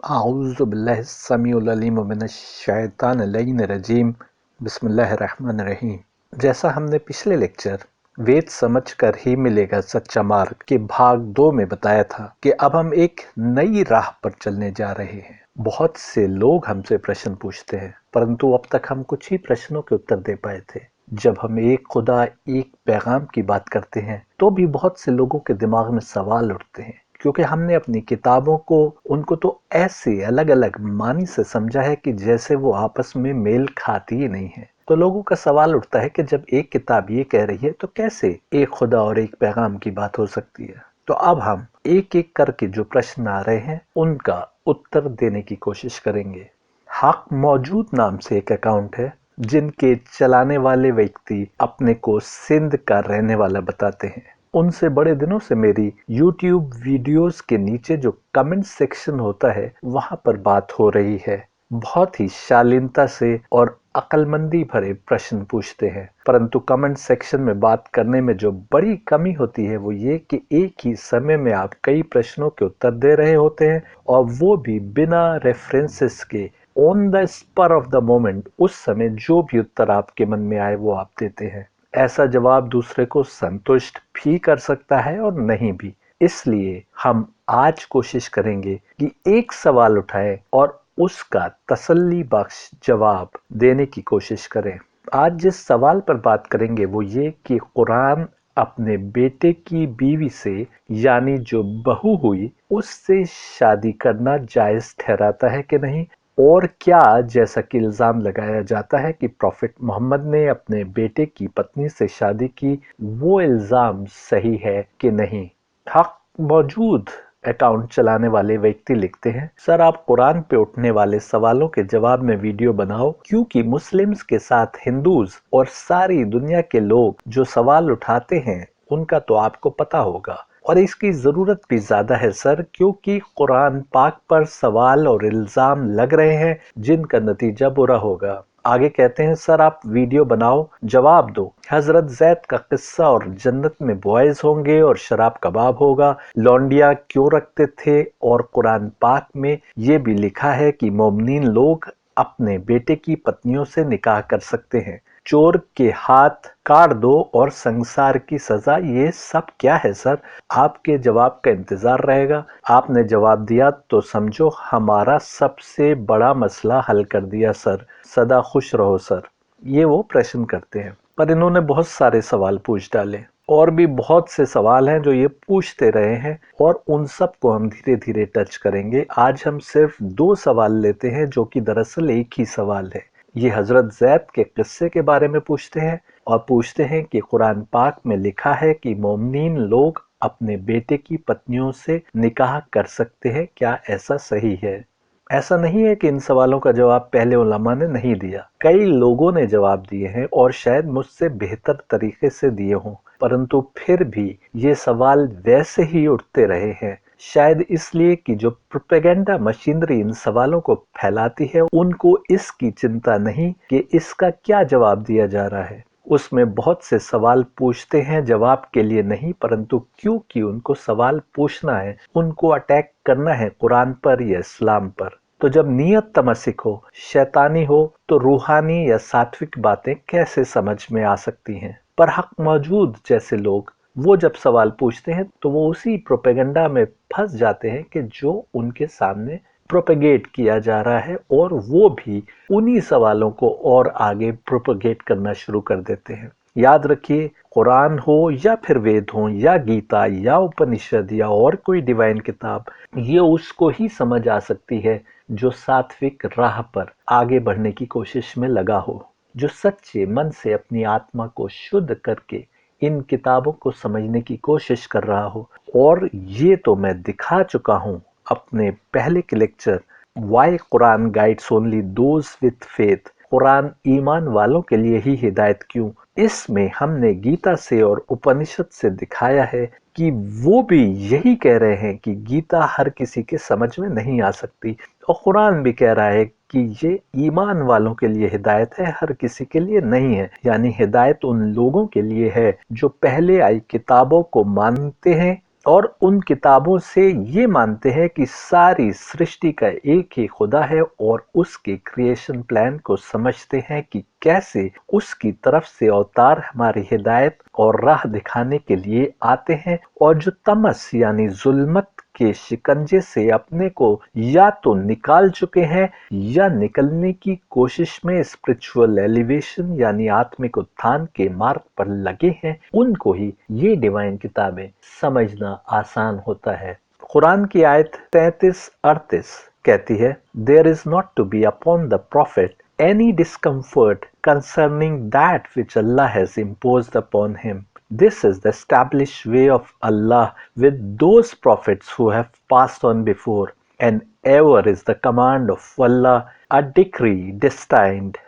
اعوذ باللہ السمیع العلیم من الشیطان اللعین الرجیم بسم اللہ الرحمن الرحیم۔ جیسا ہم نے پچھلے لیکچر وید سمجھ کر ہی ملے گا سچا مارگ کے بھاگ 2 میں بتایا تھا کہ اب ہم ایک نئی راہ پر چلنے جا رہے ہیں۔ بہت سے لوگ ہم سے پرشن پوچھتے ہیں پرنتو اب تک ہم کچھ ہی پرشنوں کے اتر دے پائے تھے۔ جب ہم ایک خدا ایک پیغام کی بات کرتے ہیں تو بھی بہت سے لوگوں کے دماغ میں سوال اٹھتے ہیں، کیونکہ ہم نے اپنی کتابوں کو ان کو تو ایسے الگ الگ معنی سے سمجھا ہے کہ جیسے وہ آپس میں میل کھاتی ہی نہیں ہے۔ تو لوگوں کا سوال اٹھتا ہے کہ جب ایک کتاب یہ کہہ رہی ہے تو کیسے ایک خدا اور ایک پیغام کی بات ہو سکتی ہے؟ تو اب ہم ایک ایک کر کے جو پرشن آ رہے ہیں ان کا اتر دینے کی کوشش کریں گے۔ حق موجود نام سے ایک اکاؤنٹ ہے جن کے چلانے والے ویکتی اپنے کو سندھ کا رہنے والا بتاتے ہیں۔ ان سے بڑے دنوں سے میری یوٹیوب ویڈیوز کے نیچے جو کمنٹ سیکشن ہوتا ہے وہاں پر بات ہو رہی ہے۔ بہت ہی شالینتا سے اور عقل مندی بھرے پرشن پوچھتے ہیں، پرنتو کمنٹ سیکشن میں بات کرنے میں جو بڑی کمی ہوتی ہے وہ یہ کہ ایک ہی سمے میں آپ کئی پرشنوں کے اتر دے رہے ہوتے ہیں اور وہ بھی بنا ریفرنسز کے، آن دا اسپر آف دا مومنٹ، اس سمے جو بھی اتر آپ کے من میں آئے وہ آپ دیتے ہیں۔ ایسا جواب دوسرے کو سنتشٹ بھی کر سکتا ہے اور نہیں بھی۔ اس لیے ہم آج کوشش کریں گے کہ ایک سوال اٹھائیں اور اس کا تسلی بخش جواب دینے کی کوشش کریں۔ آج جس سوال پر بات کریں گے وہ یہ کہ قرآن اپنے بیٹے کی بیوی سے، یعنی جو بہو ہوئی، اس سے شادی کرنا جائز ٹھہراتا ہے کہ نہیں، اور کیا جیسا کہ الزام لگایا جاتا ہے کہ پروفٹ محمد نے اپنے بیٹے کی پتنی سے شادی کی، وہ الزام صحیح ہے کہ نہیں۔ حق موجود اکاؤنٹ چلانے والے ویکتی لکھتے ہیں، سر آپ قرآن پہ اٹھنے والے سوالوں کے جواب میں ویڈیو بناؤ، کیونکہ مسلمز کے ساتھ ہندوز اور ساری دنیا کے لوگ جو سوال اٹھاتے ہیں ان کا تو آپ کو پتا ہوگا، اور اس کی ضرورت بھی زیادہ ہے سر، کیونکہ قرآن پاک پر سوال اور الزام لگ رہے ہیں جن کا نتیجہ برا ہوگا۔ آگے کہتے ہیں، سر آپ ویڈیو بناؤ، جواب دو، حضرت زید کا قصہ اور جنت میں بوائز ہوں گے اور شراب کباب ہوگا، لونڈیاں کیوں رکھتے تھے، اور قرآن پاک میں یہ بھی لکھا ہے کہ مومنین لوگ اپنے بیٹے کی پتنیوں سے نکاح کر سکتے ہیں، چور کے ہاتھ کاٹ دو اور سنسار کی سزا، یہ سب کیا ہے سر؟ آپ کے جواب کا انتظار رہے گا۔ آپ نے جواب دیا تو سمجھو ہمارا سب سے بڑا مسئلہ حل کر دیا سر، سدا خوش رہو سر۔ یہ وہ پرشن کرتے ہیں، پر انہوں نے بہت سارے سوال پوچھ ڈالے، اور بھی بہت سے سوال ہیں جو یہ پوچھتے رہے ہیں، اور ان سب کو ہم دھیرے دھیرے ٹچ کریں گے۔ آج ہم صرف 2 سوال لیتے ہیں جو کہ دراصل ایک ہی سوال ہے۔ یہ حضرت زید کے قصے کے بارے میں پوچھتے ہیں، اور پوچھتے ہیں کہ قرآن پاک میں لکھا ہے کہ مومنین لوگ اپنے بیٹے کی پتنیوں سے نکاح کر سکتے ہیں، کیا ایسا صحیح ہے؟ ایسا نہیں ہے کہ ان سوالوں کا جواب پہلے علماء نے نہیں دیا، کئی لوگوں نے جواب دیے ہیں اور شاید مجھ سے بہتر طریقے سے دیے ہوں، پرنتو پھر بھی یہ سوال ویسے ہی اٹھتے رہے ہیں، شاید اس لیے کہ جو پروپیگنڈا مشینری ان سوالوں کو پھیلاتی ہے ان کو اس کی چنتا نہیں کہ اس کا کیا جواب دیا جا رہا ہے۔ اس میں بہت سے سوال پوچھتے ہیں جواب کے لیے نہیں، پرنتو کیونکہ ان کو سوال پوچھنا ہے، ان کو اٹیک کرنا ہے قرآن پر یا اسلام پر۔ تو جب نیت تمسک ہو، شیطانی ہو، تو روحانی یا ساتوک باتیں کیسے سمجھ میں آ سکتی ہیں؟ پر حق موجود جیسے لوگ وہ جب سوال پوچھتے ہیں تو وہ اسی پروپیگنڈا میں پھنس جاتے ہیں کہ جو ان کے سامنے پروپیگیٹ کیا جا رہا ہے، اور وہ بھی انہی سوالوں کو اور آگے پروپیگیٹ کرنا شروع کر دیتے ہیں۔ یاد رکھیے، قرآن ہو یا پھر وید ہو یا گیتا یا اپنشد یا اور کوئی ڈیوائن کتاب، یہ اس کو ہی سمجھ آ سکتی ہے جو ساتوک راہ پر آگے بڑھنے کی کوشش میں لگا ہو، جو سچے من سے اپنی آتما کو شدھ کر کے ان کتابوں کو سمجھنے کی کوشش کر رہا ہو۔ اور یہ تو میں دکھا چکا ہوں اپنے پہلے کے lecture why Quran guides only those with faith, Quran ایمان والوں کے لیے ہی ہدایت کیوں، اس میں ہم نے گیتا سے اور اپنشد سے دکھایا ہے کہ وہ بھی یہی کہہ رہے ہیں کہ گیتا ہر کسی کے سمجھ میں نہیں آ سکتی، اور قرآن بھی کہہ رہا ہے کہ یہ ایمان والوں کے لیے ہدایت ہے، ہر کسی کے لیے نہیں ہے، یعنی ہدایت ان لوگوں کے لیے ہے جو پہلے آئی کتابوں کو مانتے ہیں اور ان کتابوں سے یہ مانتے ہیں کہ ساری سرشٹی کا ایک ہی خدا ہے، اور اس کے کریشن پلان کو سمجھتے ہیں کہ کیسے اس کی طرف سے اوتار ہماری ہدایت اور راہ دکھانے کے لیے آتے ہیں، اور جو تمس یعنی ظلمت کے شکنجے سے اپنے کو یا تو نکال چکے ہیں یا نکلنے کی کوشش میں اسپرچول ایلیویشن یعنی آتمک اتھان کے مارگ پر لگے ہیں، ان کو ہی یہ ڈیوائن کتابیں سمجھنا آسان ہوتا ہے۔ قرآن کی آیت 33-38 کہتی ہے، "There is not to be upon the prophet any discomfort concerning that which Allah has imposed upon him. This is the established way of Allah with those prophets who have passed on before, and ever is the command of Allah a decree destined."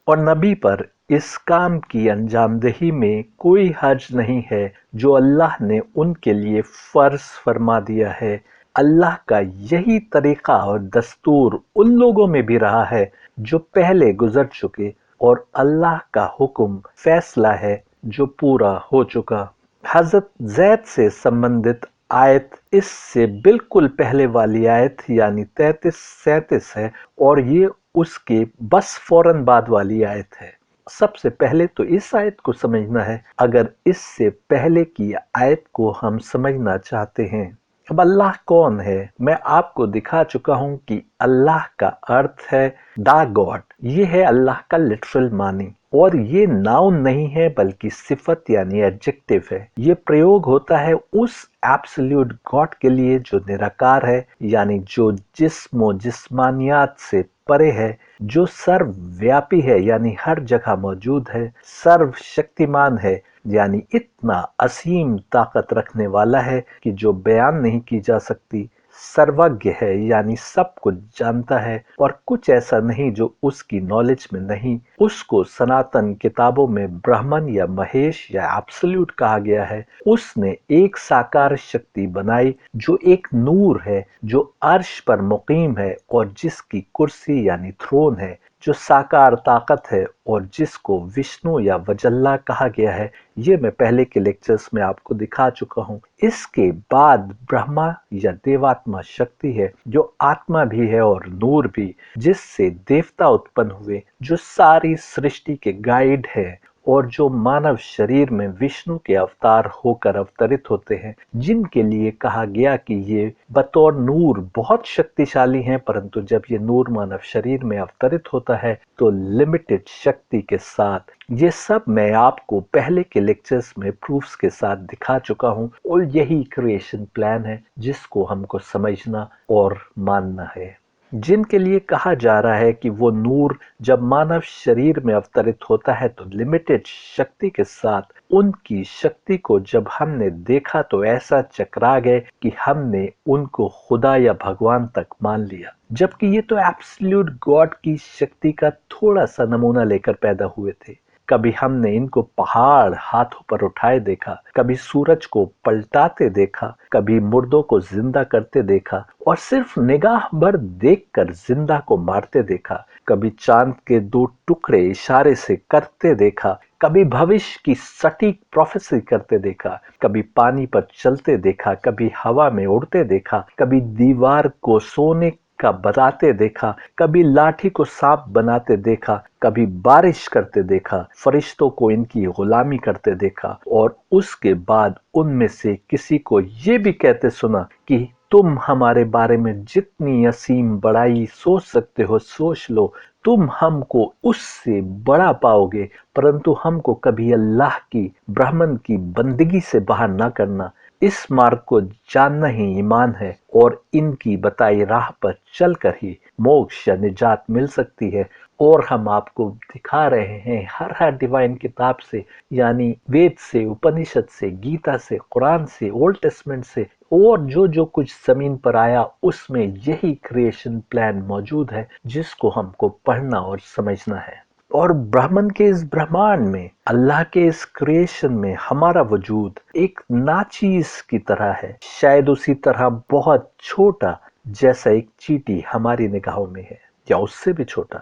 اور نبی پر اس کام کی انجام دہی میں کوئی حرج نہیں ہے جو اللہ نے ان کے لیے فرض فرما دیا ہے۔ اللہ کا یہی طریقہ اور دستور ان لوگوں میں بھی رہا ہے جو پہلے گزر چکے، اور اللہ کا حکم فیصلہ ہے جو پورا ہو چکا۔ حضرت زید سے سمبندھت آیت اس سے بالکل پہلے والی آیت یعنی 33-37 ہے، اور یہ اس کے بس فوراً بعد والی آیت ہے۔ سب سے پہلے تو اس آیت کو سمجھنا ہے اگر اس سے پہلے کی آیت کو ہم سمجھنا چاہتے ہیں۔ اب اللہ کون ہے؟ میں آپ کو دکھا چکا ہوں کہ اللہ کا ارتھ ہے دا گاڈ، یہ ہے اللہ کا لٹرل معنی، اور یہ ناؤن نہیں ہے بلکہ صفت یعنی ایڈجیکٹو ہے۔ یہ پریوگ ہوتا ہے اس ایبسلیوٹ گاڈ کے لیے جو نراکار ہے، یعنی جو جسم و جسمانیات سے پرے ہے، جو سرو ویاپی ہے یعنی ہر جگہ موجود ہے، سرو شکتیمان ہے یعنی اتنا عظیم طاقت رکھنے والا ہے کہ جو بیان نہیں کی جا سکتی، سروگیہ ہے یعنی سب کچھ جانتا ہے، اور کچھ ایسا نہیں جو اس کی نالج میں نہیں۔ اس کو سناتن کتابوں میں برہمن یا مہیش یا ایبسلیوٹ کہا گیا ہے۔ اس نے ایک ساکار شکتی بنائی جو ایک نور ہے، جو عرش پر مقیم ہے اور جس کی کرسی یعنی تھرون ہے، جو ساکار طاقت ہے اور جس کو وشنو یا وجلہ کہا گیا ہے۔ یہ میں پہلے کے لیکچرز میں آپ کو دکھا چکا ہوں۔ اس کے بعد برہما یا دیواتما شکتی ہے جو آتما بھی ہے اور نور بھی، جس سے دیوتا اتپن ہوئے، جو ساری سرشٹی کے گائیڈ ہے، اور جو مانو شریر میں وشنو کے اوتار ہو کر اوترت ہوتے ہیں، جن کے لیے کہا گیا کہ یہ بطور نور بہت شکتیشالی ہیں، پرنتو جب یہ نور مانو شریر میں اوترت ہوتا ہے تو لمیٹڈ شکتی کے ساتھ۔ یہ سب میں آپ کو پہلے کے لیکچرز میں پروفز کے ساتھ دکھا چکا ہوں، اور یہی کریشن پلان ہے جس کو ہم کو سمجھنا اور ماننا ہے۔ جن کے لیے کہا جا رہا ہے کہ وہ نور جب مانو شریر میں اوترت ہوتا ہے تو لمیٹڈ شکتی کے ساتھ، ان کی شکتی کو جب ہم نے دیکھا تو ایسا چکرا گئے کہ ہم نے ان کو خدا یا بھگوان تک مان لیا، جبکہ یہ تو ایبسلیوٹ گاڈ کی شکتی کا تھوڑا سا نمونہ لے کر پیدا ہوئے تھے۔ کبھی ہم نے ان کو پہاڑ ہاتھوں پر اٹھائے دیکھا، کبھی سورج کو پلٹاتے دیکھا، کبھی مردوں کو زندہ کرتے دیکھا اور صرف نگاہ بھر دیکھ کر زندہ کو مارتے دیکھا، کبھی چاند کے 2 ٹکڑے اشارے سے کرتے دیکھا، کبھی بھوش کی سٹیک پروفیسی کرتے دیکھا، کبھی پانی پر چلتے دیکھا، کبھی ہوا میں اڑتے دیکھا، کبھی دیوار کو سونے کا بتاتے دیکھا، کبھی لاٹھی کو سانپ بناتے دیکھا، کبھی بارش کرتے دیکھا، فرشتوں کو ان کی غلامی کرتے دیکھا، اور اس کے بعد ان میں سے کسی کو یہ بھی کہتے سنا کہ تم ہمارے بارے میں جتنی عظیم بڑائی سوچ سکتے ہو سوچ لو، تم ہم کو اس سے بڑا پاؤ گے، پرنتو ہم کو کبھی اللہ کی برہمن کی بندگی سے باہر نہ کرنا۔ اس مارگ کو جاننا ہی ایمان ہے، اور ان کی بتائی راہ پر چل کر ہی موکش یا نجات مل سکتی ہے۔ اور ہم آپ کو دکھا رہے ہیں ہر ڈیوائن کتاب سے، یعنی وید سے، اپنشد سے، گیتا سے، قرآن سے، اولڈ ٹیسٹمنٹ سے، اور جو کچھ زمین پر آیا اس میں یہی کریشن پلان موجود ہے جس کو ہم کو پڑھنا اور سمجھنا ہے۔ اور برہمن کے اس برہمانڈ میں، اللہ کے اس کریشن میں ہمارا وجود ایک ناچیز کی طرح ہے، شاید اسی طرح بہت چھوٹا جیسا ایک چیٹی ہماری نگاہوں میں ہے، یا اس سے بھی چھوٹا۔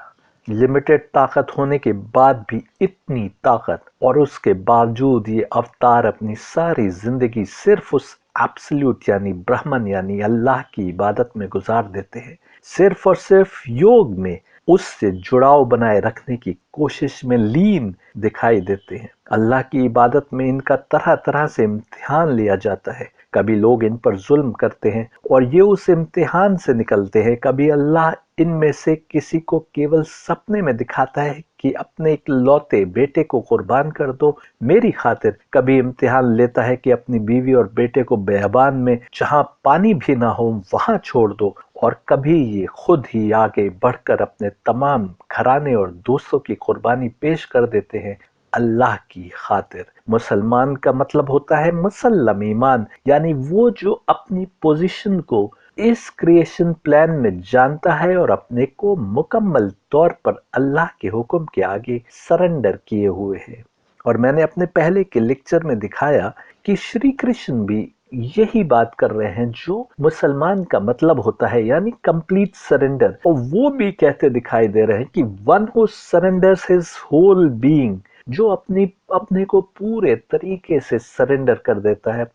لمیٹڈ طاقت ہونے کے بعد بھی اتنی طاقت، اور اس کے باوجود یہ اوتار اپنی ساری زندگی صرف اس एब्सोल्यूट यानी ब्रह्मन यानी अल्लाह की इबादत में गुजार देते हैं, सिर्फ और सिर्फ योग में उससे जुड़ाव बनाए रखने की कोशिश में लीन दिखाई देते हैं। अल्लाह की इबादत में इनका तरह तरह से इम्तिहान लिया जाता है। कभी लोग इन पर जुल्म करते हैं और ये उस इम्तिहान से निकलते हैं। कभी अल्लाह इनमें से किसी को केवल सपने में दिखाता है कि अपने इकलौते बेटे को कुर्बान कर दो मेरी खातिर। कभी इम्तिहान लेता है कि अपनी बीवी और बेटे को बेअबान में जहां पानी भी ना हो वहां छोड़ दो। और कभी ये खुद ही आगे बढ़कर अपने तमाम घराने और दोस्तों की कुर्बानी पेश कर देते हैं अल्लाह की खातिर। मुसलमान का मतलब होता है मुसल्लम ईमान, यानी वो जो अपनी पोजीशन को इस क्रिएशन प्लान में जानता है और अपने को मुकम्मल तौर पर अल्लाह के हुक्म के आगे सरेंडर किए हुए है। और मैंने अपने पहले के लेक्चर में दिखाया कि श्री कृष्ण भी यही बात कर रहे हैं जो मुसलमान का मतलब होता है, यानी कंप्लीट सरेंडर। और वो भी कहते दिखाई दे रहे हैं कि one who surrenders his whole being, जो अपने को पूरे तरीके से सरेंडर कर देता है,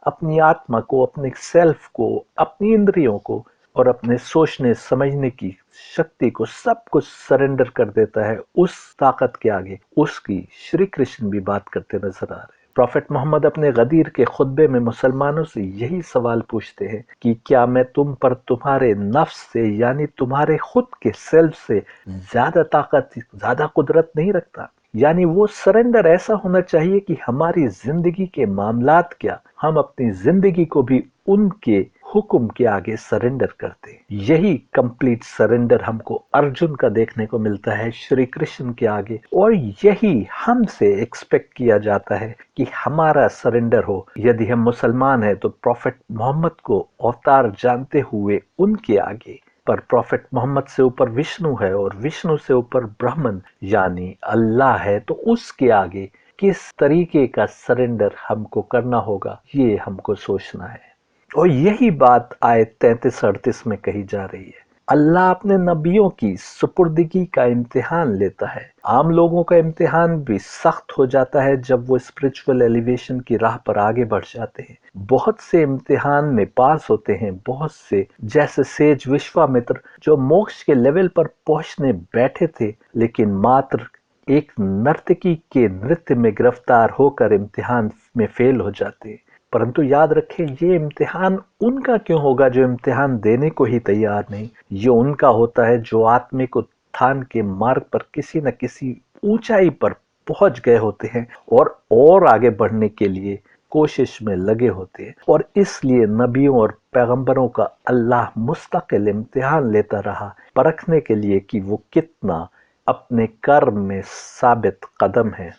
अपनी आत्मा को, अपने सेल्फ को, अपनी इंद्रियों को और अपने सोचने समझने की शक्ति को, सब कुछ सरेंडर कर देता है उस ताकत के आगे। उसकी श्री कृष्ण भी बात करते नजर आ रहे हैं। प्रॉफेट मोहम्मद अपने गदीर के खुतबे में मुसलमानों से यही सवाल पूछते हैं कि क्या मैं तुम पर तुम्हारे नफ्स से यानी तुम्हारे खुद के सेल्फ से ज्यादा ताकत, ज्यादा कुदरत नहीं रखता। यानी वो सरेंडर ऐसा होना चाहिए कि हमारी जिंदगी के मामलात क्या, हम अपनी जिंदगी को भी उनके हुक्म के आगे सरेंडर करते। यही कंप्लीट सरेंडर हमको अर्जुन का देखने को मिलता है श्री कृष्ण के आगे, और यही हमसे एक्सपेक्ट किया जाता है कि हमारा सरेंडर हो। यदि हम मुसलमान हैं तो प्रॉफेट मोहम्मद को अवतार जानते हुए उनके आगे, पर प्रॉफेट मोहम्मद से ऊपर विष्णु है और विष्णु से ऊपर ब्रह्मन यानी अल्लाह है, तो उसके आगे किस तरीके का सरेंडर हमको करना होगा ये हमको सोचना है। और यही बात आयत 33-38 में कही जा रही है। अल्लाह अपने नबियों की सुपुर्दगी का इम्तिहान लेता है। आम लोगों का इम्तिहान भी सख्त हो जाता है जब वो स्पिरिचुअल एलिवेशन की राह पर आगे बढ़ जाते हैं। बहुत से इम्तिहान में पास होते हैं, बहुत से, जैसे सेज विश्वामित्र जो मोक्ष के लेवल पर पहुंचने बैठे थे, लेकिन मात्र एक नर्तकी के नृत्य में गिरफ्तार होकर इम्तिहान में फेल हो जाते हैं। परंतु याद रखें, ये इम्तिहान उनका क्यों होगा जो इम्तिहान देने को ही तैयार नहीं। ये उनका होता है जो आत्मिक उत्थान के मार्ग पर किसी न किसी ऊंचाई पर पहुंच गए होते हैं और आगे बढ़ने के लिए कोशिश में लगे होते हैं। और इसलिए नबियों और पैगंबरों का अल्लाह मुस्तकिल इम्तिहान लेता रहा, परखने के लिए कि वो कितना अपने कर्म में साबित कदम है।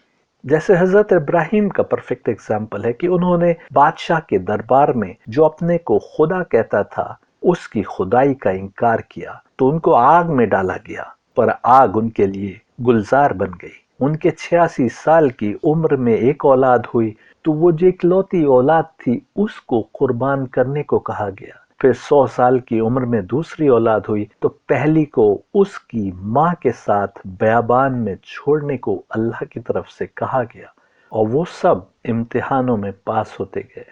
जैसे हजरत इब्राहिम का परफेक्ट एग्जाम्पल है कि उन्होंने बादशाह के दरबार में जो अपने को खुदा कहता था उसकी खुदाई का इनकार किया, तो उनको आग में डाला गया, पर आग उनके लिए गुलजार बन गई। उनके 86 साल की उम्र में एक औलाद हुई, तो वो जो इकलौती औलाद थी उसको कुर्बान करने को कहा गया। फिर 100 साल की उम्र में दूसरी औलाद हुई, तो पहली को उसकी माँ के साथ बयाबान में छोड़ने को अल्लाह की तरफ से कहा गया। और वो सब इम्तिहानों में पास होते गए।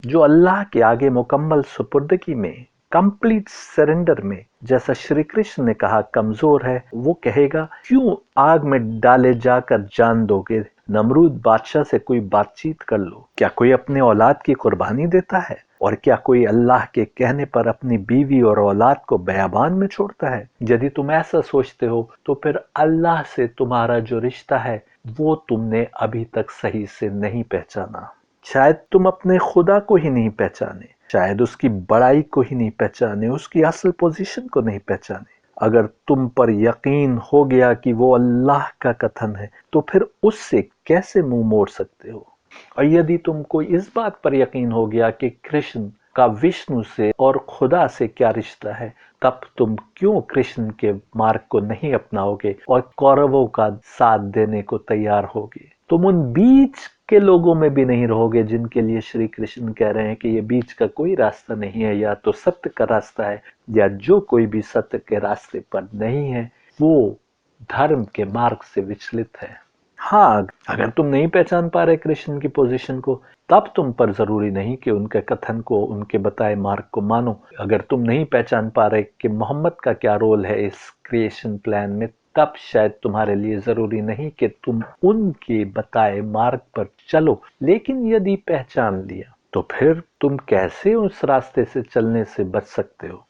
जो अल्लाह के आगे मुकम्मल सुपुर्दगी में, कंप्लीट सरेंडर में, जैसा श्री कृष्ण ने कहा, कमजोर है, वो कहेगा क्यों आग में डाले जाकर जान दोगे। नमरूद बादशाह से कोई बातचीत कर लो। क्या कोई अपने औलाद की कुर्बानी देता है? और क्या कोई अल्लाह के कहने पर अपनी बीवी और औलाद को बयाबान में छोड़ता है? यदि तुम ऐसा सोचते हो तो फिर अल्लाह से तुम्हारा जो रिश्ता है वो तुमने अभी तक सही से नहीं पहचाना। शायद तुम अपने खुदा को ही नहीं पहचाने, शायद उसकी बड़ाई को ही नहीं पहचाने, उसकी असल पोजीशन को नहीं पहचाने। अगर तुम पर यकीन हो गया कि वो अल्लाह का कथन है तो फिर उससे कैसे मुंह मोड़ सकते हो? और यदि तुमको इस बात पर यकीन हो गया कि कृष्ण का विष्णु से और खुदा से क्या रिश्ता है, तब तुम क्यों कृष्ण के मार्ग को नहीं अपनाओगे और कौरवों का साथ देने को तैयार होगे? तुम उन बीच के लोगों में भी नहीं रहोगे जिनके लिए श्री कृष्ण कह रहे हैं कि ये बीच का कोई रास्ता नहीं है, या तो सत्य का रास्ता है, या जो कोई भी सत्य के रास्ते पर नहीं है वो धर्म के मार्ग से विचलित है। हाँ, अगर तुम नहीं पहचान पा रहे कृष्ण की पोजीशन को, तब तुम पर जरूरी नहीं कि उनके कथन को, उनके बताए मार्ग को मानो। अगर तुम नहीं पहचान पा रहे कि मोहम्मद का क्या रोल है इस क्रिएशन प्लान में, तब शायद तुम्हारे लिए जरूरी नहीं कि तुम उनके बताए मार्ग पर चलो। लेकिन यदि पहचान लिया तो फिर तुम कैसे उस रास्ते से चलने से बच सकते हो?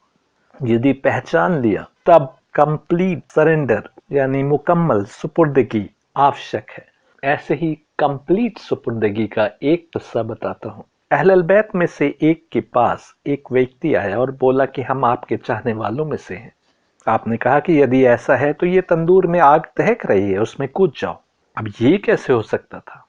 यदि पहचान लिया तब कंप्लीट सरेंडर यानी मुकम्मल सुपुर्दगी आवश्यक है। ऐसे ही कंप्लीट सुपुर्दगी का एक किस्सा बताता हूँ। अहलल बैत में से एक के पास एक व्यक्ति आया और बोला कि हम आपके चाहने वालों में से हैं। आपने कहा कि यदि ऐसा है तो ये तंदूर में आग दहक रही है, उसमें कूद जाओ। अब ये कैसे हो सकता था?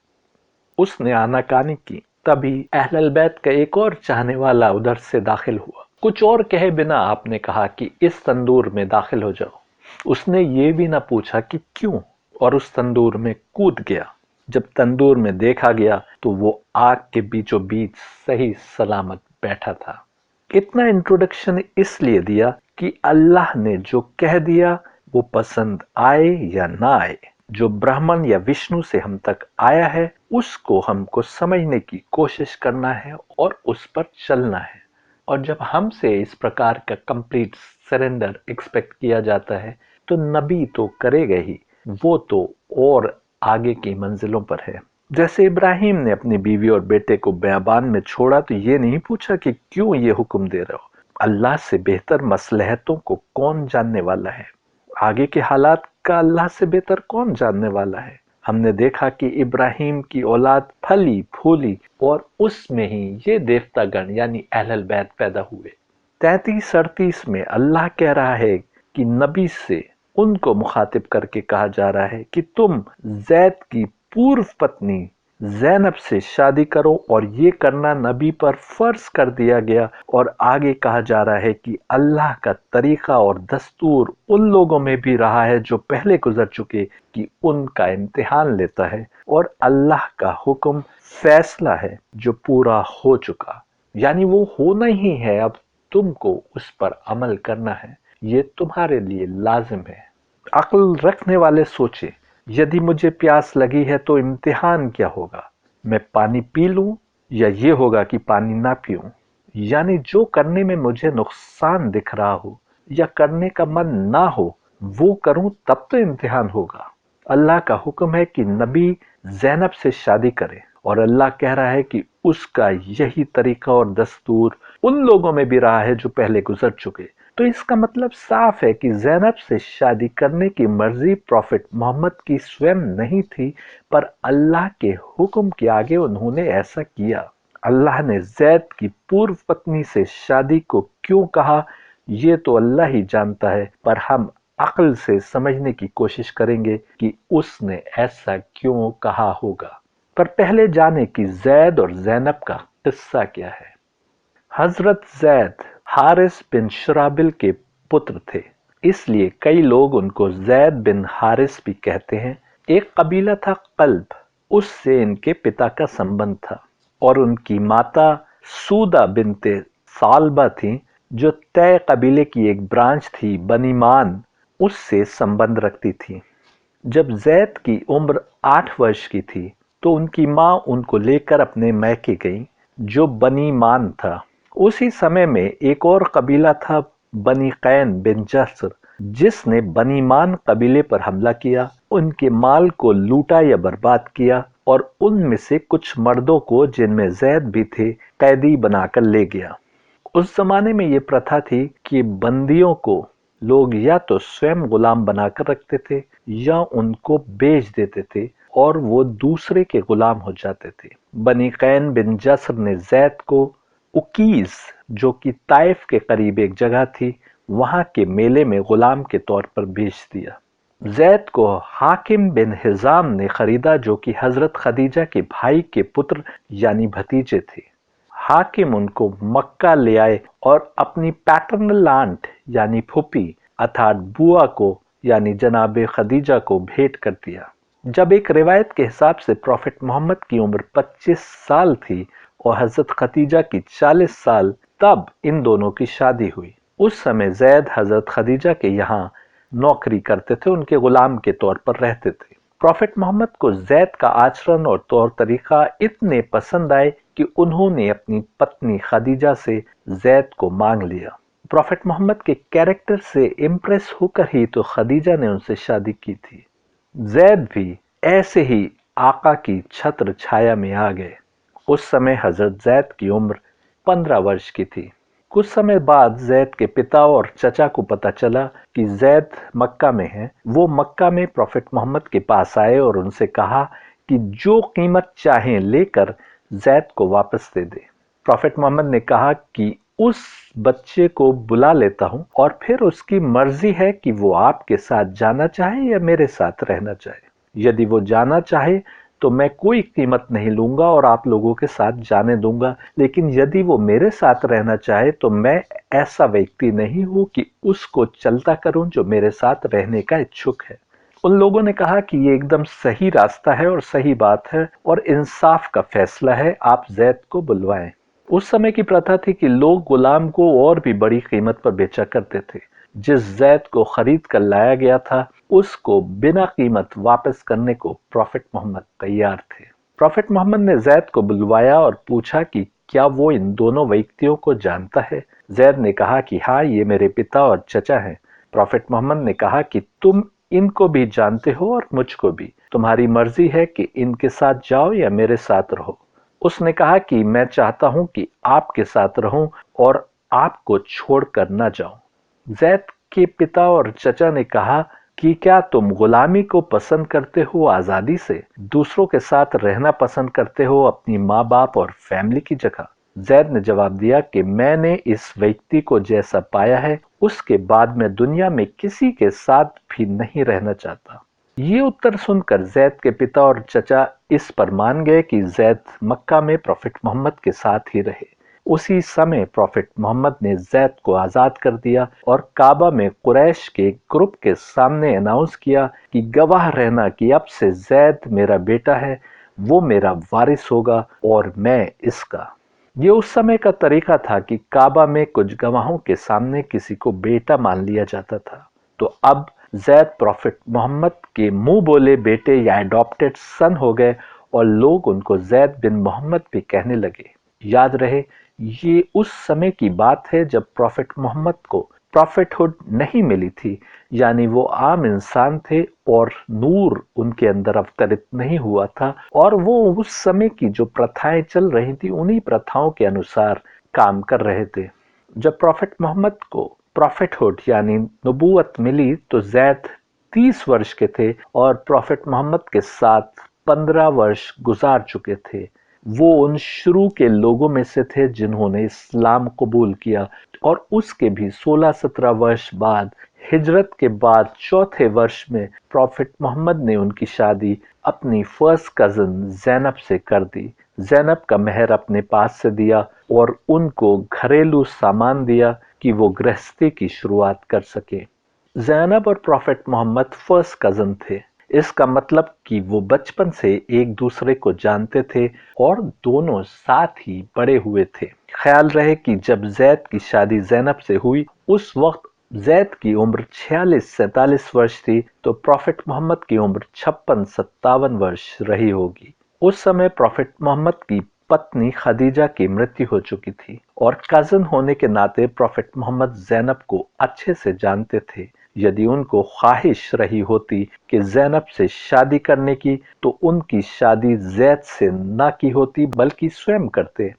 उसने आनाकानी की। तभी अहलल बैत का एक और चाहने वाला उधर से दाखिल हुआ। कुछ और कहे बिना आपने कहा कि इस तंदूर में दाखिल हो जाओ। उसने ये भी ना पूछा कि क्यों, और उस तंदूर में कूद गया। जब तंदूर में देखा गया तो वो आग के बीचों बीच सही सलामत बैठा था। इतना इंट्रोडक्शन इसलिए दिया कि अल्लाह ने जो कह दिया वो पसंद आए या ना आए, जो ब्राह्मण या विष्णु से हम तक आया है उसको हमको समझने की कोशिश करना है और उस पर चलना है। और जब हमसे इस प्रकार का कंप्लीट सरेंडर एक्सपेक्ट किया जाता है तो नबी तो करेगा ही, वो तो और आगे की मंजिलों पर है। जैसे इब्राहिम ने अपनी बीवी और बेटे को बियाबान में छोड़ा तो ये नहीं पूछा कि क्यों ये हुक्म दे रहे हो। अल्लाह से बेहतर मसलहतों को कौन जानने वाला है? आगे के हालात का अल्लाह से बेहतर कौन जानने वाला है? हमने देखा कि इब्राहिम की औलाद फली फूली और उसमें ही ये देवतागण यानी अहलल बैत पैदा हुए। 33-38 में अल्लाह कह रहा है कि नबी से उनको मुखातिब करके कहा जा रहा है कि तुम जैद की पूर्व पत्नी ज़ैनब से शादी करो, और ये करना नबी पर फर्ज कर दिया गया। और आगे कहा जा रहा है कि अल्लाह का तरीका और दस्तूर उन लोगों में भी रहा है जो पहले गुजर चुके, कि उनका इम्तिहान लेता है, और अल्लाह का हुक्म फैसला है जो पूरा हो चुका, यानी वो होना ही है, अब तुमको उस पर अमल करना है, ये तुम्हारे लिए लाजिम है। अक्ल रखने वाले सोचे, यदि मुझे प्यास लगी है तो इम्तिहान क्या होगा? मैं पानी पी लूं या ये होगा कि पानी ना पीऊं? यानी जो करने में मुझे नुकसान दिख रहा हो या करने का मन ना हो वो करूं, तब तो इम्तिहान होगा। अल्लाह का हुक्म है कि नबी ज़ैनब से शादी करे, और अल्लाह कह रहा है कि उसका यही तरीका और दस्तूर उन लोगों में भी रहा है जो पहले गुजर चुके। तो इसका मतलब साफ है कि ज़ैनब से शादी करने की मर्जी प्रॉफिट मोहम्मद की स्वयं नहीं थी, पर अल्लाह के हुक्म के आगे उन्होंने ऐसा किया। अल्लाह ने ज़ैद की पूर्व पत्नी से शादी को क्यों कहा ये तो अल्लाह ही जानता है, पर हम अक्ल से समझने की कोशिश करेंगे कि उसने ऐसा क्यों कहा होगा। पर पहले जाने कि ज़ैद और ज़ैनब का किस्सा क्या है। हजरत ज़ैद हारिस बिन शुराबिल के पुत्र थे, इसलिए कई लोग उनको ज़ैद बिन हारिस भी कहते हैं। एक कबीला था कल्ब, उससे इनके पिता का संबंध था, और उनकी माता सूदा बिनते सालबा थी जो तय कबीले की एक ब्रांच थी बनीमान, उससे संबंध रखती थी। जब ज़ैद की उम्र 8 वर्ष की थी तो उनकी माँ उनको लेकर अपने मैके गई जो बनी मान था। उसी समय में एक और कबीला था बनी कैन बिन जसर, जिसने बनी मान कबीले पर हमला किया, उनके माल को लूटा या बर्बाद किया, और उनमें से कुछ मर्दों को जिनमें ज़ैद भी थे कैदी बनाकर ले गया। उस जमाने में ये प्रथा थी कि बंदियों को लोग या तो स्वयं गुलाम बनाकर रखते थे या उनको बेच देते थे और वो दूसरे के गुलाम हो जाते थे। बनी कैन बिन जसर ने ज़ैद को उकीस, जो कि ताइफ के करीब एक जगह थी, वहां के मेले में गुलाम के तौर पर बेच दिया। ज़ैद को हाकिम बिन हिजाम ने खरीदा, जो कि हजरत खदीजा के भाई के पुत्र यानी भतीजे थे। हाकिम उनको मक्का ले आए और अपनी पैटर्नल आंट यानी फूफी अर्थात बुआ को यानी जनाबे खदीजा को भेंट कर दिया। जब एक रिवायत के हिसाब से प्रॉफिट मोहम्मद की उम्र 25 साल थी और हजरत खदीजा की 40 साल, तब इन दोनों की शादी हुई। उस समय ज़ैद हजरत खदीजा के यहाँ नौकरी करते थे, उनके गुलाम के तौर पर रहते थे। प्रॉफिट मोहम्मद को जैद का आचरण और तौर तरीका इतने पसंद आए कि उन्होंने अपनी पत्नी खदीजा से जैद को मांग लिया। प्रॉफिट मोहम्मद के कैरेक्टर से इम्प्रेस होकर ही तो खदीजा ने उनसे शादी की थी। जैद भी ऐसे ही आका की छत्र छाया में आ गए। उस समय हजरत जैद की उम्र 15 वर्ष की थी। कुछ समय बाद जैद के पिता और चचा को पता चला कि जैद मक्का में है। वो मक्का में प्रॉफिट मोहम्मद के पास आए और उनसे कहा कि जो कीमत चाहें लेकर जैद को वापस दे दे। प्रॉफिट मोहम्मद ने कहा कि उस बच्चे को बुला लेता हूं और फिर उसकी मर्जी है कि वो आपके साथ जाना चाहे या मेरे साथ रहना चाहे। यदि वो जाना चाहे तो मैं कोई कीमत नहीं लूंगा और आप लोगों के साथ जाने दूंगा, लेकिन यदि वो मेरे साथ रहना चाहे तो मैं ऐसा व्यक्ति नहीं हूं कि उसको चलता करूं जो मेरे साथ रहने का इच्छुक है। उन लोगों ने कहा कि ये एकदम सही रास्ता है और सही बात है और इंसाफ का फैसला है, आप जैद को बुलवाएं। उस समय की प्रथा थी कि लोग गुलाम को और भी बड़ी कीमत पर बेचा करते थे। जिस जैद को खरीद कर लाया गया था उसको बिना कीमत वापस करने को प्रॉफिट मोहम्मद तैयार थे। प्रॉफिट मोहम्मद ने जैद को बुलवाया और पूछा कि क्या वो इन दोनों व्यक्तियों को जानता है। जैद ने कहा कि हाँ, ये मेरे पिता और चचा हैं। प्रॉफिट मोहम्मद ने कहा कि तुम इनको भी जानते हो और मुझको भी, तुम्हारी मर्जी है कि इनके साथ जाओ या मेरे साथ रहो। उसने कहा कि मैं चाहता हूं कि आपके साथ रहूं और आपको छोड़कर न जाऊं। जैद के पिता और चचा ने कहा कि क्या तुम गुलामी को पसंद करते हो आजादी से, दूसरों के साथ रहना पसंद करते हो अपनी माँ बाप और फैमिली की जगह। जैद ने जवाब दिया कि मैंने इस व्यक्ति को जैसा पाया है उसके बाद मैं दुनिया में किसी के साथ भी नहीं रहना चाहता। ये उत्तर सुनकर जैद के पिता और चचा इस पर मान गए कि जैद मक्का में प्रॉफिट मोहम्मद के साथ ही रहे। उसी समय प्रॉफिट मोहम्मद ने जैद को आजाद कर दिया और काबा में कुरैश के ग्रुप के सामने अनाउंस किया कि गवाह रहना कि अब से जैद मेरा बेटा है, वो मेरा वारिस होगा और मैं इसका। ये उस समय का तरीका था कि काबा में कुछ गवाहों के सामने किसी को बेटा मान लिया जाता था। तो अब जैद प्रॉफिट मोहम्मद के मुंह बोले बेटे या एडॉप्टेड सन हो गए और लोग उनको जैद बिन मोहम्मद भी कहने लगे। याद रहे, ये उस समय की बात है जब प्रॉफिट मोहम्मद को प्रॉफिटहुड नहीं मिली थी, यानी वो आम इंसान थे और नूर उनके अंदर अवतरित नहीं हुआ था और वो उस समय की जो प्रथाएं चल रही थी उन्हीं प्रथाओं के अनुसार काम कर रहे थे। जब प्रॉफिट मोहम्मद को प्रॉफिटहुड यानी नबूवत मिली तो जैद 30 वर्ष के थे और प्रॉफिट मोहम्मद के साथ 15 वर्ष गुजार चुके थे। वो उन शुरू के लोगों में से थे जिन्होंने इस्लाम कबूल किया और उसके भी 16-17 वर्ष बाद हिजरत के बाद चौथे वर्ष में प्रॉफिट मोहम्मद ने उनकी शादी अपनी फर्स्ट कजन ज़ैनब से कर दी। ज़ैनब का मेहर अपने पास से दिया और उनको घरेलू सामान दिया कि वो गृहस्थी की शुरुआत कर सके। ज़ैनब और प्रॉफिट मोहम्मद फर्स्ट कजन थे। इसका मतलब कि वो बचपन से एक दूसरे को जानते थे और दोनों साथ ही बड़े हुए थे। ख्याल रहे कि जब जैद की शादी ज़ैनब से हुई उस वक्त जैद की उम्र 46-47 वर्ष थी तो प्रॉफिट मोहम्मद की उम्र 56-57 वर्ष रही होगी। उस समय प्रॉफिट मोहम्मद की पत्नी खदीजा की मृत्यु हो चुकी थी और कजन होने के नाते प्रॉफिट मोहम्मद ज़ैनब को अच्छे से जानते थे। यदि उनको ख्वाहिश रही होती कि ज़ैनब से शादी करने की तो उनकी शादी जैद से न की होती बल्कि स्वयं करते।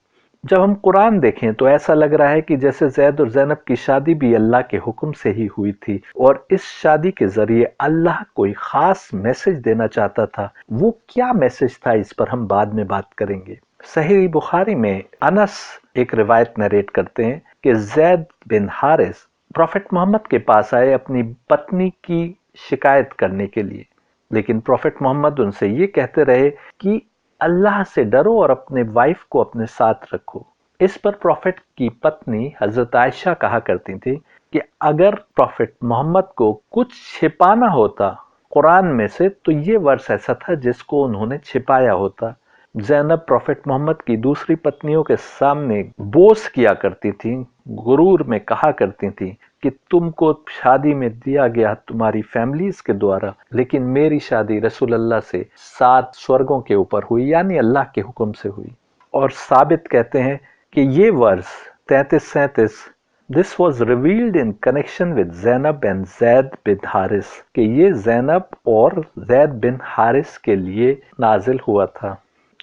जब हम कुरान देखें तो ऐसा लग रहा है कि जैसे जैद और ज़ैनब की शादी भी अल्लाह के हुक्म से ही हुई थी और इस शादी के जरिए अल्लाह कोई खास मैसेज देना चाहता था। वो क्या मैसेज था इस पर हम बाद में बात करेंगे। सही बुखारी में अनस एक रिवायत नरेट करते हैं कि जैद बिन हारिस प्रॉफिट मोहम्मद के पास आए अपनी पत्नी की शिकायत करने के लिए, लेकिन प्रॉफिट मोहम्मद उनसे ये कहते रहे कि अल्लाह से डरो और अपने वाइफ को अपने साथ रखो। इस पर प्रॉफिट की पत्नी हजरत आयशा कहा करती थी कि अगर प्रॉफिट मोहम्मद को कुछ छिपाना होता कुरान में से तो ये वर्ष ऐसा था जिसको उन्होंने छिपाया होता। ज़ैनब प्रॉफिट मोहम्मद की दूसरी पत्नियों के सामने बोस किया करती थी, गुरूर में कहा करती थी کہ تم کو شادی میں دیا گیا تمہاری فیملیز کے دوارا، لیکن میری شادی رسول اللہ سے 7 سورگوں کے اوپر ہوئی، یعنی اللہ کے حکم سے ہوئی۔ اور ثابت کہتے ہیں کہ یہ ورس 33-37 This was revealed in connection with Zainab and Zaid bin Haris کہ یہ زینب اور زید بن حارث کے لیے نازل ہوا تھا۔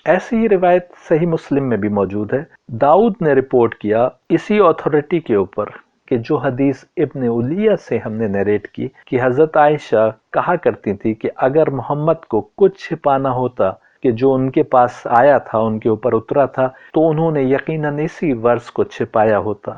ایسی ہی روایت صحیح مسلم میں بھی موجود ہے۔ داؤد نے رپورٹ کیا اسی اتھارٹی کے اوپر کہ جو حدیث ابن علیہ سے ہم نے نیریٹ کی کہ حضرت عائشہ کہا کرتی تھی کہ اگر محمد کو کچھ چھپانا ہوتا کہ جو ان کے پاس آیا تھا، ان کے اوپر اترا تھا، تو انہوں نے یقیناً اسی ورس کو چھپایا ہوتا،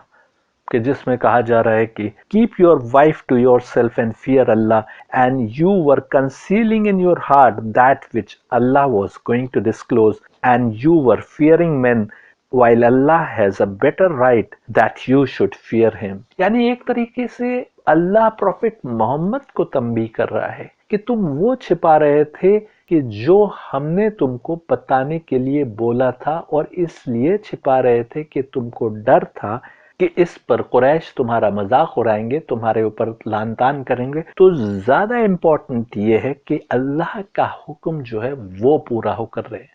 کہ جس میں کہا جا رہا ہے کہ keep your wife to yourself and fear Allah, and you were concealing in your heart that which Allah was going to disclose, and you were fearing men while Allah has a better right that you should fear him۔ یعنی ایک طریقے سے اللہ profit محمد کو تنبیہ کر رہا ہے کہ تم وہ چھپا رہے تھے کہ جو ہم نے تم کو بتانے کے لیے بولا تھا، اور اس لیے چھپا رہے تھے کہ تم کو ڈر تھا کہ اس پر قریش تمہارا مذاق اڑائیں گے، تمہارے اوپر لعن طعن کریں گے۔ تو زیادہ امپورٹنٹ یہ ہے کہ اللہ کا حکم جو ہے وہ پورا ہو کر رہے۔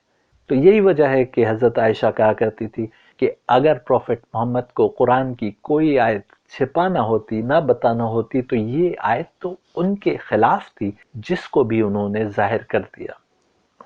تو یہی وجہ ہے کہ حضرت عائشہ کہا کرتی تھی کہ اگر پروفٹ محمد کو قرآن کی کوئی آیت چھپانا ہوتی، نہ بتانا ہوتی، تو یہ آیت تو ان کے خلاف تھی جس کو بھی انہوں نے ظاہر کر دیا،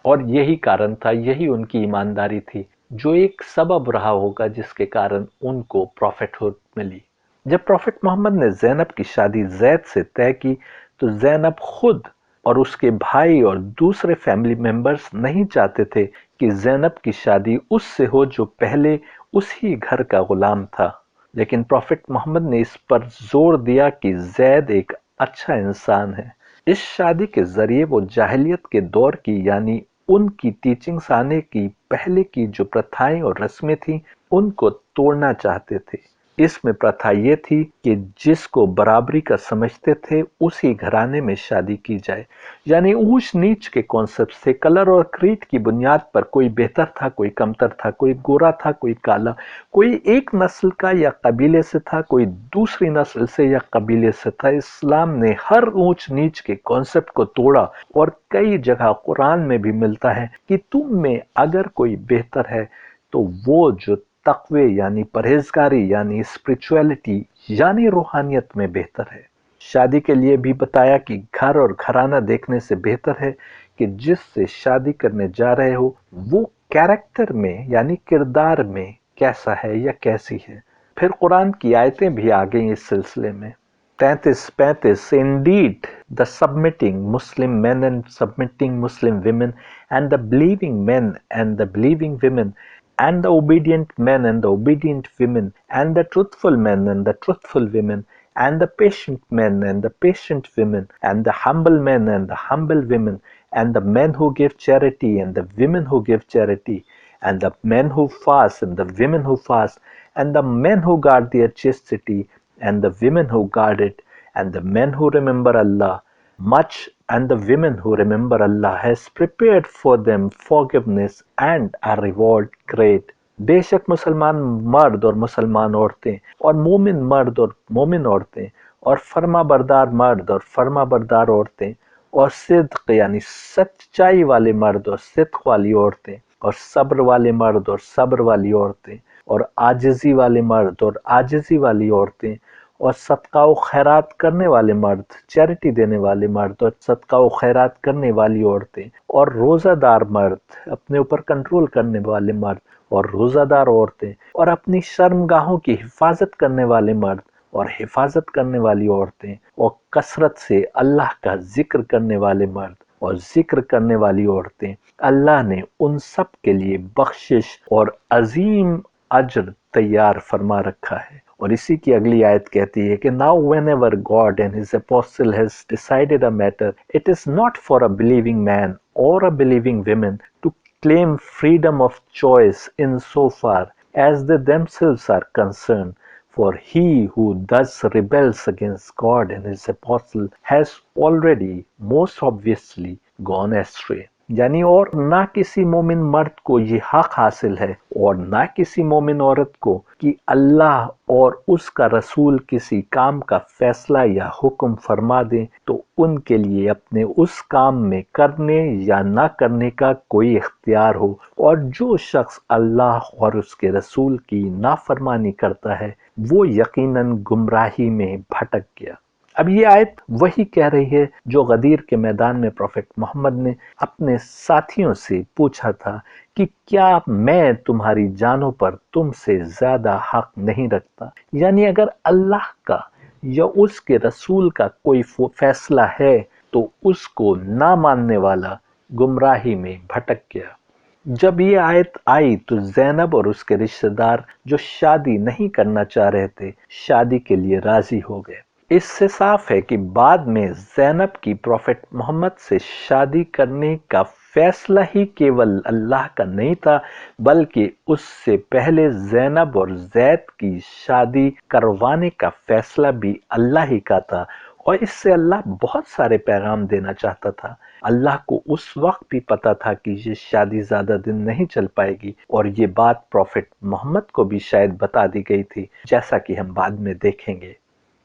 اور یہی کارن تھا، یہی ان کی ایمانداری تھی جو ایک سبب رہا ہوگا جس کے کارن ان کو پروفٹ ہوڈ ملی۔ جب پروفٹ محمد نے زینب کی شادی زید سے طے کی تو زینب خود اور اس کے بھائی اور دوسرے فیملی ممبرز نہیں چاہتے تھے کہ زینب کی شادی اس سے ہو جو پہلے اسی گھر کا غلام تھا، لیکن پروفٹ محمد نے اس پر زور دیا کہ زید ایک اچھا انسان ہے۔ اس شادی کے ذریعے وہ جاہلیت کے دور کی، یعنی ان کی ٹیچنگز آنے کی پہلے کی جو پرتھائیں اور رسمیں تھیں، ان کو توڑنا چاہتے تھے۔ اس میں پرتھا یہ تھی کہ جس کو برابری کا سمجھتے تھے اسی گھرانے میں شادی کی جائے، یعنی اونچ نیچ کے کانسیپٹ سے، کلر اور کریٹ کی بنیاد پر کوئی بہتر تھا، کوئی کمتر تھا، کوئی گورا تھا، کوئی کالا، کوئی ایک نسل کا یا قبیلے سے تھا، کوئی دوسری نسل سے یا قبیلے سے تھا۔ اسلام نے ہر اونچ نیچ کے کانسیپٹ کو توڑا، اور کئی جگہ قرآن میں بھی ملتا ہے کہ تم میں اگر کوئی بہتر ہے تو وہ جو تقوی یعنی پرہیزگاری یعنی اسپریچویلٹی یعنی روحانیت میں بہتر ہے۔ شادی کے لیے بھی بتایا کہ گھر اور گھرانہ دیکھنے سے بہتر ہے کہ جس سے شادی کرنے جا رہے ہو وہ کیریکٹر میں یعنی کردار میں کیسا ہے یا کیسی ہے۔ پھر قرآن کی آیتیں بھی آ گئیں اس سلسلے میں۔ 33-35 Indeed, the submitting Muslim men and submitting Muslim women, and the believing men and the believing women, and the obedient men and the obedient women, and the truthful men and the truthful women, and the patient men and the patient women, and the humble men and the humble women, and the men who give charity and the women who give charity, and the men who fast and the women who fast, and the men who guard their chastity and the women who guard it, and the men who remember Allah much, and the women who remember Allah has prepared for them forgiveness and a reward great۔ بے شک مسلمان مرد اور مسلمان عورتیں اور مومن مرد اور مومن عورتیں اور فرما بردار مرد اور فرما بردار عورتیں اور صدق یعنی سچائی والے مرد اور صدق والی عورتیں اور صبر والے مرد اور صبر والی عورتیں اور عاجزی والے مرد اور عاجزی والی عورتیں اور صدقہ و خیرات کرنے والے مرد، چیریٹی دینے والے مرد اور صدقہ و خیرات کرنے والی عورتیں اور روزہ دار مرد، اپنے اوپر کنٹرول کرنے والے مرد اور روزہ دار عورتیں اور اپنی شرمگاہوں کی حفاظت کرنے والے مرد اور حفاظت کرنے والی عورتیں اور کثرت سے اللہ کا ذکر کرنے والے مرد اور ذکر کرنے والی عورتیں، اللہ نے ان سب کے لیے بخشش اور عظیم اجر تیار فرما رکھا ہے۔ اور اسی کی اگلی آیت کہتی ہے کہ now whenever God and his apostle has decided a matter, it is not for a believing man or a believing woman to claim freedom of choice in so far as they themselves are concerned, for he who thus rebels against God and his apostle has already most obviously gone astray۔ یعنی اور نہ کسی مومن مرد کو یہ حق حاصل ہے اور نہ کسی مومن عورت کو کہ اللہ اور اس کا رسول کسی کام کا فیصلہ یا حکم فرما دیں تو ان کے لیے اپنے اس کام میں کرنے یا نہ کرنے کا کوئی اختیار ہو، اور جو شخص اللہ اور اس کے رسول کی نافرمانی کرتا ہے وہ یقیناً گمراہی میں بھٹک گیا۔ اب یہ آیت وہی کہہ رہی ہے جو غدیر کے میدان میں پروفٹ محمد نے اپنے ساتھیوں سے پوچھا تھا کہ کیا میں تمہاری جانوں پر تم سے زیادہ حق نہیں رکھتا؟ یعنی اگر اللہ کا یا اس کے رسول کا کوئی فیصلہ ہے تو اس کو نہ ماننے والا گمراہی میں بھٹک گیا۔ جب یہ آیت آئی تو زینب اور اس کے رشتہ دار جو شادی نہیں کرنا چاہ رہے تھے شادی کے لیے راضی ہو گئے۔ اس سے صاف ہے کہ بعد میں زینب کی پروفٹ محمد سے شادی کرنے کا فیصلہ ہی کیول اللہ کا نہیں تھا، بلکہ اس سے پہلے زینب اور زید کی شادی کروانے کا فیصلہ بھی اللہ ہی کا تھا، اور اس سے اللہ بہت سارے پیغام دینا چاہتا تھا۔ اللہ کو اس وقت بھی پتا تھا کہ یہ شادی زیادہ دن نہیں چل پائے گی، اور یہ بات پروفٹ محمد کو بھی شاید بتا دی گئی تھی، جیسا کہ ہم بعد میں دیکھیں گے۔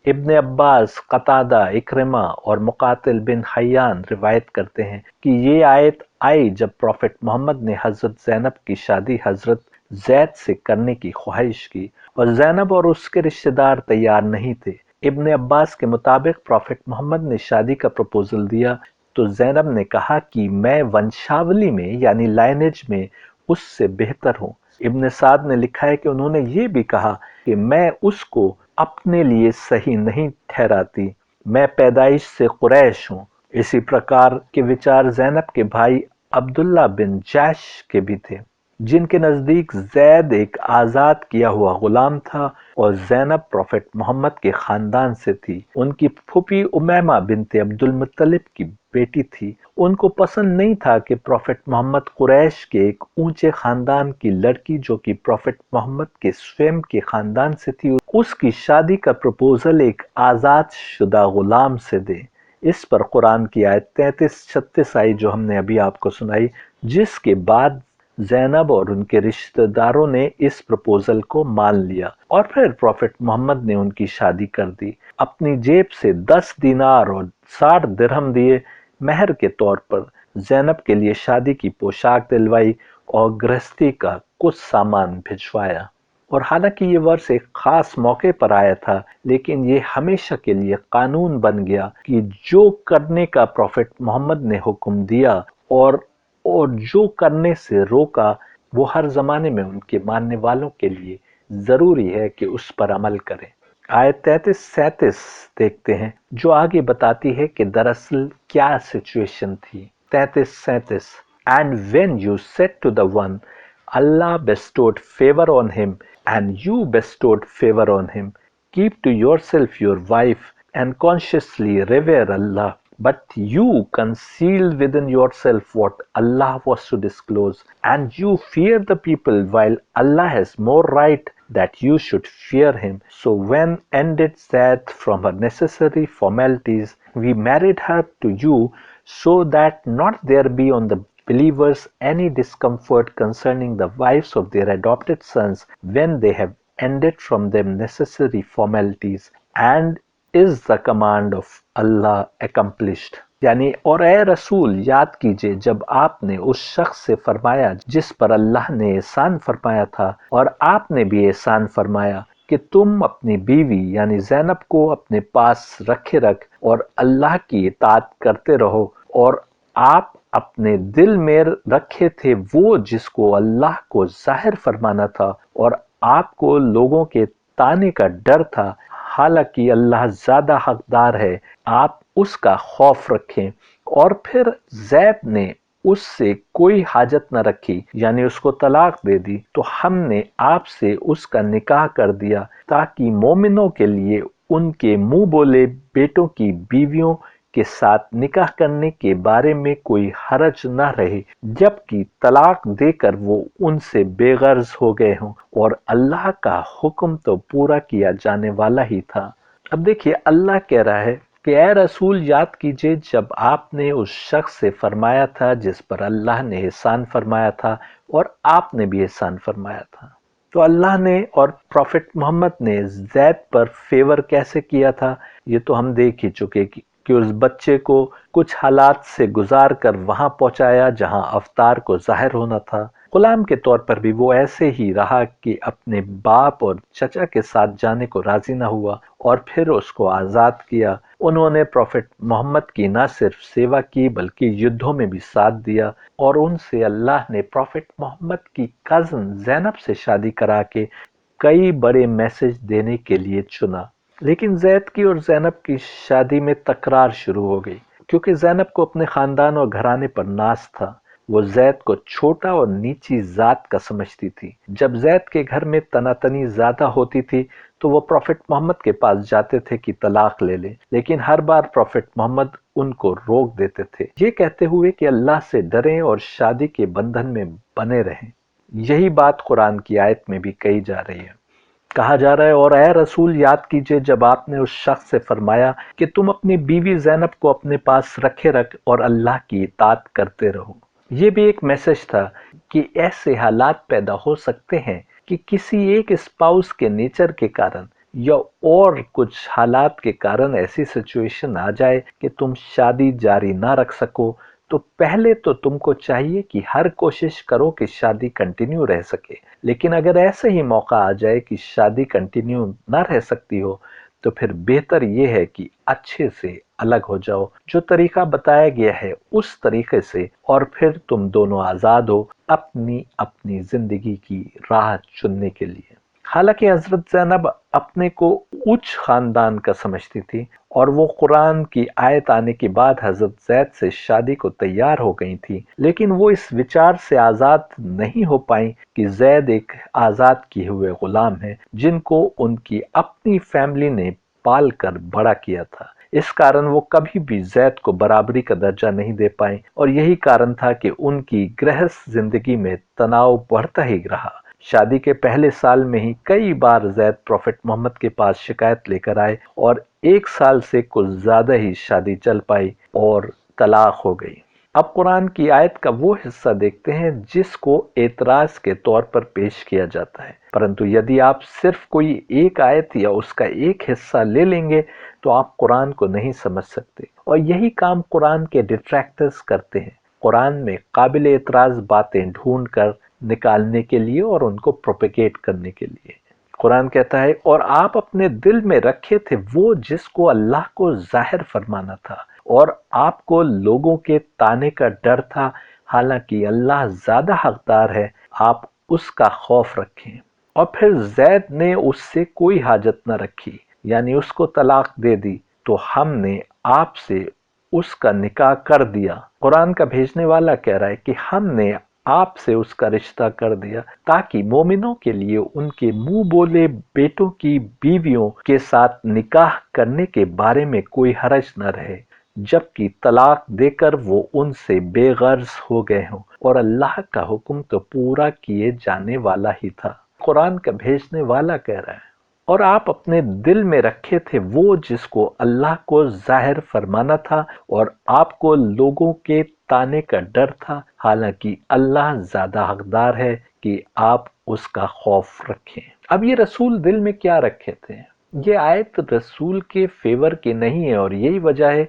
ابن عباس، قتادہ، اکرمہ اور مقاتل بن حیان روایت کرتے ہیں کہ یہ آیت آئی جب پروفٹ محمد نے حضرت زینب کی شادی حضرت زید سے کرنے کی خواہش کی، اور زینب اور اس کے رشتہ دار تیار نہیں تھے۔ ابن عباس کے مطابق پروفٹ محمد نے شادی کا پروپوزل دیا تو زینب نے کہا کہ میں ونشاولی میں یعنی لائنیج میں اس سے بہتر ہوں۔ ابن سعد نے لکھا ہے کہ انہوں نے یہ بھی کہا کہ میں اس کو اپنے لیے صحیح نہیں ٹھہراتی، میں پیدائش سے قریش ہوں۔ اسی پرکار کے وچار زینب کے بھائی عبداللہ بن جیش کے بھی تھے، جن کے نزدیک زید ایک آزاد کیا ہوا غلام تھا اور زینب پروفٹ محمد کے خاندان سے تھی۔ ان کی پھوپھی امیمہ بنت عبد المطلب کی بیٹی تھی۔ ان کو پسند نہیں تھا کہ پروفٹ محمد قریش کے ایک اونچے خاندان کی لڑکی جو کہ پروفٹ محمد کے سویم کے خاندان سے تھی اس کی شادی کا پروپوزل ایک آزاد شدہ غلام سے دے۔ اس پر قرآن کی آیت 33-36 آئی جو ہم نے ابھی آپ کو سنائی، جس کے بعد زینب اور ان کے رشتہ داروں نے اس پروپوزل کو مان لیا اور پھر پروفٹ محمد نے ان کی شادی کر دی۔ اپنی جیب سے 10 دینار اور 60 درہم دیے مہر کے طور پر، زینب کے لیے شادی کی پوشاک دلوائی اور گرہستی کا کچھ سامان بھجوایا۔ اور حالانکہ یہ ورث ایک خاص موقع پر آیا تھا، لیکن یہ ہمیشہ کے لیے قانون بن گیا کہ جو کرنے کا پروفٹ محمد نے حکم دیا اور جو کرنے سے روکا وہ ہر زمانے میں ان کے ماننے والوں کے لیے ضروری ہے کہ اس پر عمل کریں۔ آیت 33-37 دیکھتے ہیں جو آگے بتاتی ہے کہ دراصل کیا سچویشن تھی۔ 33-37 And when you said to the one, Allah bestowed favor on him and you bestowed favor on him, keep to yourself your wife and consciously revere Allah, but you concealed within yourself what Allah was to disclose, and you fear the people while Allah has more right that you should fear him. So when ended that from her necessary formalities, we married her to you so that not there be on the believers any discomfort concerning the wives of their adopted sons when they have ended from them necessary formalities, and is the command of Allah accomplished. یعنی اور اے رسول یاد کیجئے جب آپ نے اس شخص سے فرمایا جس پر اللہ نے احسان فرمایا تھا، اور آپ نے بھی احسان فرمایا کہ تم اپنی بیوی یعنی زینب کو اپنے پاس رکھے رکھ اور اللہ کی اطاعت کرتے رہو، اور آپ اپنے دل میں رکھے تھے وہ جس کو اللہ کو ظاہر فرمانا تھا اور آپ کو لوگوں کے طعنے کا ڈر تھا، حالانکہ اللہ زیادہ حقدار ہے، آپ اس کا خوف رکھیں۔ اور پھر زید نے اس سے کوئی حاجت نہ رکھی یعنی اس کو طلاق دے دی تو ہم نے آپ سے اس کا نکاح کر دیا تاکہ مومنوں کے لیے ان کے منہ بولے بیٹوں کی بیویوں کے ساتھ نکاح کرنے کے بارے میں کوئی حرج نہ رہے جبکہ طلاق دے کر وہ ان سے بے غرض ہو گئے ہوں، اور اللہ کا حکم تو پورا کیا جانے والا ہی تھا۔ اب دیکھیے اللہ کہہ رہا ہے کہ اے رسول یاد کیجئے جب آپ نے اس شخص سے فرمایا تھا جس پر اللہ نے احسان فرمایا تھا اور آپ نے بھی احسان فرمایا تھا۔ تو اللہ نے اور پروفٹ محمد نے زید پر فیور کیسے کیا تھا یہ تو ہم دیکھ ہی چکے کہ اس بچے کو کچھ حالات سے گزار کر وہاں پہنچایا جہاں افطار کو ظاہر ہونا تھا۔ غلام کے طور پر بھی وہ ایسے ہی رہا کہ اپنے باپ اور چچا کے ساتھ جانے کو راضی نہ ہوا اور پھر اس کو آزاد کیا۔ انہوں نے پروفٹ محمد کی نہ صرف سیوا کی بلکہ یدھوں میں بھی ساتھ دیا، اور ان سے اللہ نے پروفٹ محمد کی کزن زینب سے شادی کرا کے کئی بڑے میسج دینے کے لیے چنا۔ لیکن زید کی اور زینب کی شادی میں تکرار شروع ہو گئی، کیونکہ زینب کو اپنے خاندان اور گھرانے پر ناز تھا۔ وہ زید کو چھوٹا اور نیچی ذات کا سمجھتی تھی۔ جب زید کے گھر میں تناتنی زیادہ ہوتی تھی تو وہ پروفٹ محمد کے پاس جاتے تھے کہ طلاق لے لیں، لیکن ہر بار پروفٹ محمد ان کو روک دیتے تھے، یہ کہتے ہوئے کہ اللہ سے ڈریں اور شادی کے بندھن میں بنے رہیں۔ یہی بات قرآن کی آیت میں بھی کہی جا رہی ہے۔ کہا جا رہا ہے اور اے رسول یاد کیجئے جب آپ نے اس شخص سے فرمایا کہ تم اپنی بیوی زینب کو اپنے پاس رکھے رکھ اور اللہ کی اطاعت کرتے رہو۔ یہ بھی ایک میسج تھا کہ ایسے حالات پیدا ہو سکتے ہیں کہ کسی ایک اسپاؤس کے نیچر کے کارن یا اور کچھ حالات کے کارن ایسی سچویشن آ جائے کہ تم شادی جاری نہ رکھ سکو، تو پہلے تو تم کو چاہیے کہ ہر کوشش کرو کہ شادی کنٹینیو رہ سکے۔ لیکن اگر ایسے ہی موقع آ جائے کہ شادی کنٹینیو نہ رہ سکتی ہو تو پھر بہتر یہ ہے کہ اچھے سے الگ ہو جاؤ، جو طریقہ بتایا گیا ہے اس طریقے سے، اور پھر تم دونوں آزاد ہو اپنی اپنی زندگی کی راہ چننے کے لیے۔ حالانکہ حضرت زینب اپنے کو اونچ خاندان کا سمجھتی تھی اور وہ قرآن کی آیت آنے کے بعد حضرت زید سے شادی کو تیار ہو گئی تھی، لیکن وہ اس وچار سے آزاد نہیں ہو پائیں کہ زید ایک آزاد کیے ہوئے غلام ہیں جن کو ان کی اپنی فیملی نے پال کر بڑا کیا تھا۔ اس کارن وہ کبھی بھی زید کو برابری کا درجہ نہیں دے پائیں، اور یہی کارن تھا کہ ان کی گرہست زندگی میں تناؤ بڑھتا ہی رہا۔ شادی کے پہلے سال میں ہی کئی بار زید پروفٹ محمد کے پاس شکایت لے کر آئے اور 1 سال سے کچھ زیادہ ہی شادی چل پائی اور طلاق ہو گئی۔ اب قرآن کی آیت کا وہ حصہ دیکھتے ہیں جس کو اعتراض کے طور پر پیش کیا جاتا ہے، پرنتو یدی آپ صرف کوئی ایک آیت یا اس کا ایک حصہ لے لیں گے تو آپ قرآن کو نہیں سمجھ سکتے، اور یہی کام قرآن کے ڈیٹریکٹرز کرتے ہیں، قرآن میں قابل اعتراض باتیں ڈھونڈ کر نکالنے کے لیے اور ان کو پروپیگیٹ کرنے کے لیے۔ قرآن کہتا ہے اور آپ اپنے دل میں رکھے تھے وہ جس کو اللہ کو ظاہر فرمانا تھا، اور آپ کو لوگوں کے طعنے کا ڈر تھا، حالانکہ اللہ زیادہ حقدار ہے، آپ اس کا خوف رکھیں۔ اور پھر زید نے اس سے کوئی حاجت نہ رکھی، یعنی اس کو طلاق دے دی، تو ہم نے آپ سے اس کا نکاح کر دیا۔ قرآن کا بھیجنے والا کہہ رہا ہے کہ ہم نے آپ سے اس کا رشتہ کر دیا تاکہ مومنوں کے لیے ان کے منہ بولے بیٹوں کی بیویوں کے ساتھ نکاح کرنے کے بارے میں کوئی حرج نہ رہے، جبکہ طلاق دے کر وہ ان سے بے غرض ہو گئے ہوں، اور اللہ کا حکم تو پورا کیے جانے والا ہی تھا۔ قرآن کا بھیجنے والا کہہ رہا ہے اور آپ اپنے دل میں رکھے تھے وہ جس کو اللہ کو ظاہر فرمانا تھا، اور آپ کو لوگوں کے طعنے کا ڈر تھا، حالانکہ اللہ زیادہ حقدار ہے کہ آپ اس کا خوف رکھیں۔ اب یہ رسول دل میں کیا رکھے تھے؟ یہ آیت رسول کے فیور کی نہیں ہے، اور یہی وجہ ہے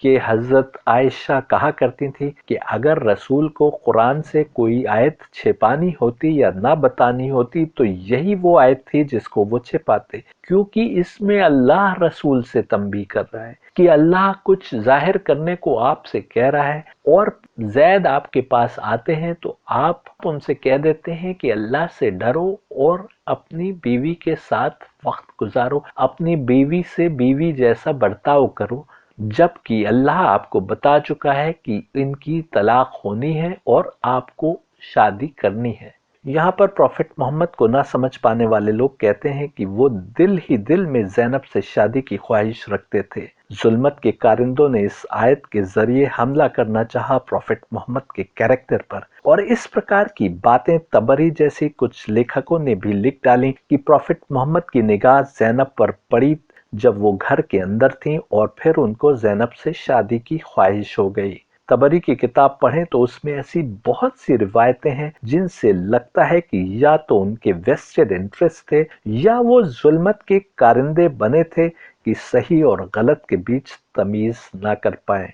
کہ حضرت عائشہ کہا کرتی تھی کہ اگر رسول کو قرآن سے کوئی آیت چھپانی ہوتی یا نہ بتانی ہوتی تو یہی وہ آیت تھی جس کو وہ چھپاتے، کیونکہ اس میں اللہ رسول سے تنبیہ کر رہا ہے کہ اللہ کچھ ظاہر کرنے کو آپ سے کہہ رہا ہے، اور زید آپ کے پاس آتے ہیں تو آپ ان سے کہہ دیتے ہیں کہ اللہ سے ڈرو اور اپنی بیوی کے ساتھ وقت گزارو، اپنی بیوی سے بیوی جیسا برتاؤ کرو، جبکہ اللہ آپ کو بتا چکا ہے کہ ان کی طلاق ہونی ہے اور آپ کو شادی کرنی ہے۔ یہاں پر پروفٹ محمد کو نہ سمجھ پانے والے لوگ کہتے ہیں کہ وہ دل ہی دل میں زینب سے شادی کی خواہش رکھتے تھے۔ ظلمت کے کارندوں نے اس آیت کے ذریعے حملہ کرنا چاہا پروفٹ محمد کے کیریکٹر پر، اور اس پرکار کی باتیں تبری جیسی کچھ لیکھکوں نے بھی لکھ ڈالی کہ پروفٹ محمد کی نگاہ زینب پر پڑی جب وہ گھر کے اندر تھیں اور پھر ان کو زینب سے شادی کی خواہش ہو گئی۔ تبری کی کتاب پڑھیں تو اس میں ایسی بہت سی روایتیں ہیں جن سے لگتا ہے کہ یا تو ان کے ویسٹڈ انٹرسٹ تھے یا وہ ظلمت کے کارندے بنے تھے کہ صحیح اور غلط کے بیچ تمیز نہ کر پائیں۔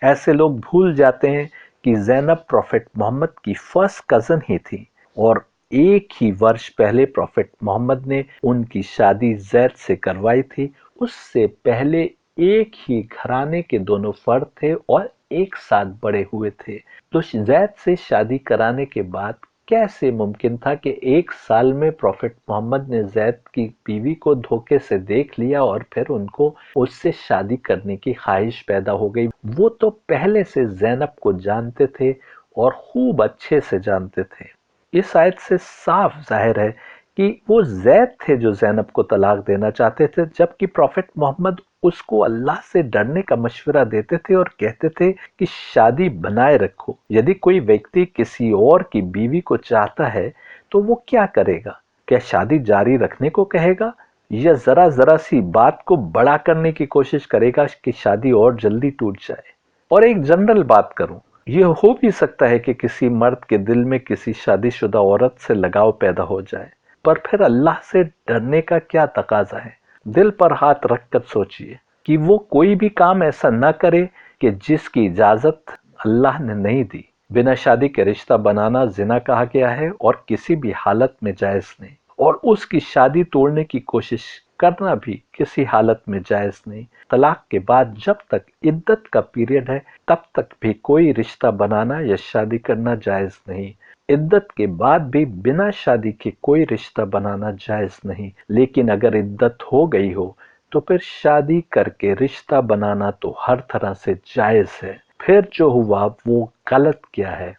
ایسے لوگ بھول جاتے ہیں کہ زینب پروفٹ محمد کی فرسٹ کزن ہی تھی اور ایک ہی ورش پہلے پروفٹ محمد نے ان کی شادی زید سے کروائی تھی۔ اس سے پہلے ایک ہی گھرانے کے دونوں فرد تھے اور ایک ساتھ بڑے ہوئے تھے، تو زید سے شادی کرانے کے بعد کیسے ممکن تھا کہ ایک سال میں پروفٹ محمد نے زید کی بیوی کو دھوکے سے دیکھ لیا اور پھر ان کو اس سے شادی کرنے کی خواہش پیدا ہو گئی؟ وہ تو پہلے سے زینب کو جانتے تھے اور خوب اچھے سے جانتے تھے۔ اس آیت سے صاف ظاہر ہے کہ وہ زید تھے جو زینب کو طلاق دینا چاہتے تھے، جبکہ پروفٹ محمد اس کو اللہ سے ڈرنے کا مشورہ دیتے تھے اور کہتے تھے کہ شادی بنائے رکھو۔ یدی کوئی ویکتی کسی اور کی بیوی کو چاہتا ہے تو وہ کیا کرے گا؟ کیا شادی جاری رکھنے کو کہے گا یا ذرا سی بات کو بڑا کرنے کی کوشش کرے گا کہ شادی اور جلدی ٹوٹ جائے؟ اور ایک جنرل بات کروں، یہ ہو بھی سکتا ہے کہ کسی مرد کے دل میں کسی شادی شدہ عورت سے لگاؤ پیدا ہو جائے، پر پھر اللہ سے ڈرنے کا کیا تقاضا ہے؟ دل پر ہاتھ رکھ کر سوچئے کہ وہ کوئی بھی کام ایسا نہ کرے کہ جس کی اجازت اللہ نے نہیں دی۔ بنا شادی کے رشتہ بنانا زنا کہا گیا ہے اور کسی بھی حالت میں جائز نہیں، اور اس کی شادی توڑنے کی کوشش کرنا بھی کسی حالت میں جائز نہیں۔ طلاق کے بعد جب تک عدت کا پیریڈ ہے تب تک بھی کوئی رشتہ بنانا یا شادی کرنا جائز نہیں۔ عدت کے بعد بھی بنا شادی کے کوئی رشتہ بنانا جائز نہیں، لیکن اگر عدت ہو گئی ہو تو پھر شادی کر کے رشتہ بنانا تو ہر طرح سے جائز ہے۔ پھر جو ہوا وہ غلط کیا ہے؟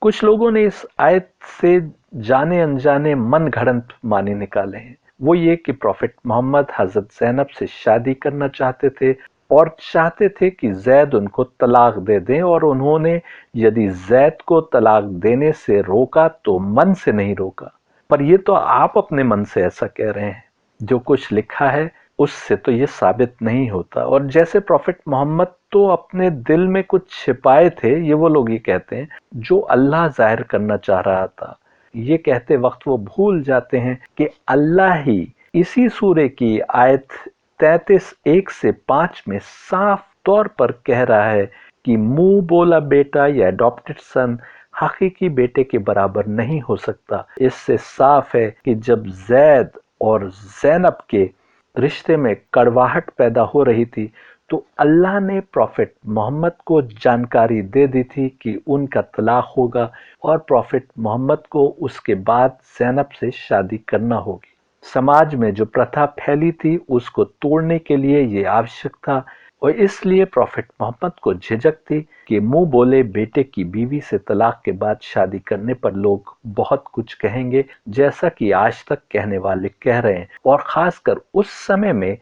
کچھ لوگوں نے اس آیت سے جانے انجانے من گھڑنت معنی نکالے ہیں۔ وہ یہ کہ پروفٹ محمد حضرت زینب سے شادی کرنا چاہتے تھے اور چاہتے تھے کہ زید ان کو طلاق دے دیں، اور انہوں نے یدی زید کو طلاق دینے سے روکا تو من سے نہیں روکا۔ پر یہ تو آپ اپنے من سے ایسا کہہ رہے ہیں، جو کچھ لکھا ہے اس سے تو یہ ثابت نہیں ہوتا۔ اور جیسے پروفٹ محمد تو اپنے دل میں کچھ چھپائے تھے، یہ وہ لوگ یہ کہتے ہیں جو اللہ ظاہر کرنا چاہ رہا تھا۔ یہ کہتے وقت وہ بھول جاتے ہیں کہ اللہ ہی اسی سورے کی آیت 33:1 سے 5 میں صاف طور پر کہہ رہا ہے کہ منہ بولا بیٹا یا اڈاپٹڈ سن حقیقی بیٹے کے برابر نہیں ہو سکتا۔ اس سے صاف ہے کہ جب زید اور زینب کے رشتے میں کڑواہٹ پیدا ہو رہی تھی تو اللہ نے پروفٹ محمد کو جانکاری دے دی تھی کہ ان کا طلاق ہوگا اور پروفٹ محمد کو اس کے بعد زینب سے شادی کرنا ہوگی۔ سماج میں جو پرتھا پھیلی تھی اس کو توڑنے کے لیے یہ آوشک تھا، اور اس لیے پروفٹ محمد کو جھجک تھی کہ منہ بولے بیٹے کی بیوی سے طلاق کے بعد شادی کرنے پر لوگ بہت کچھ کہیں گے، جیسا کہ آج تک کہنے والے کہہ رہے ہیں، اور خاص کر اس سمے میں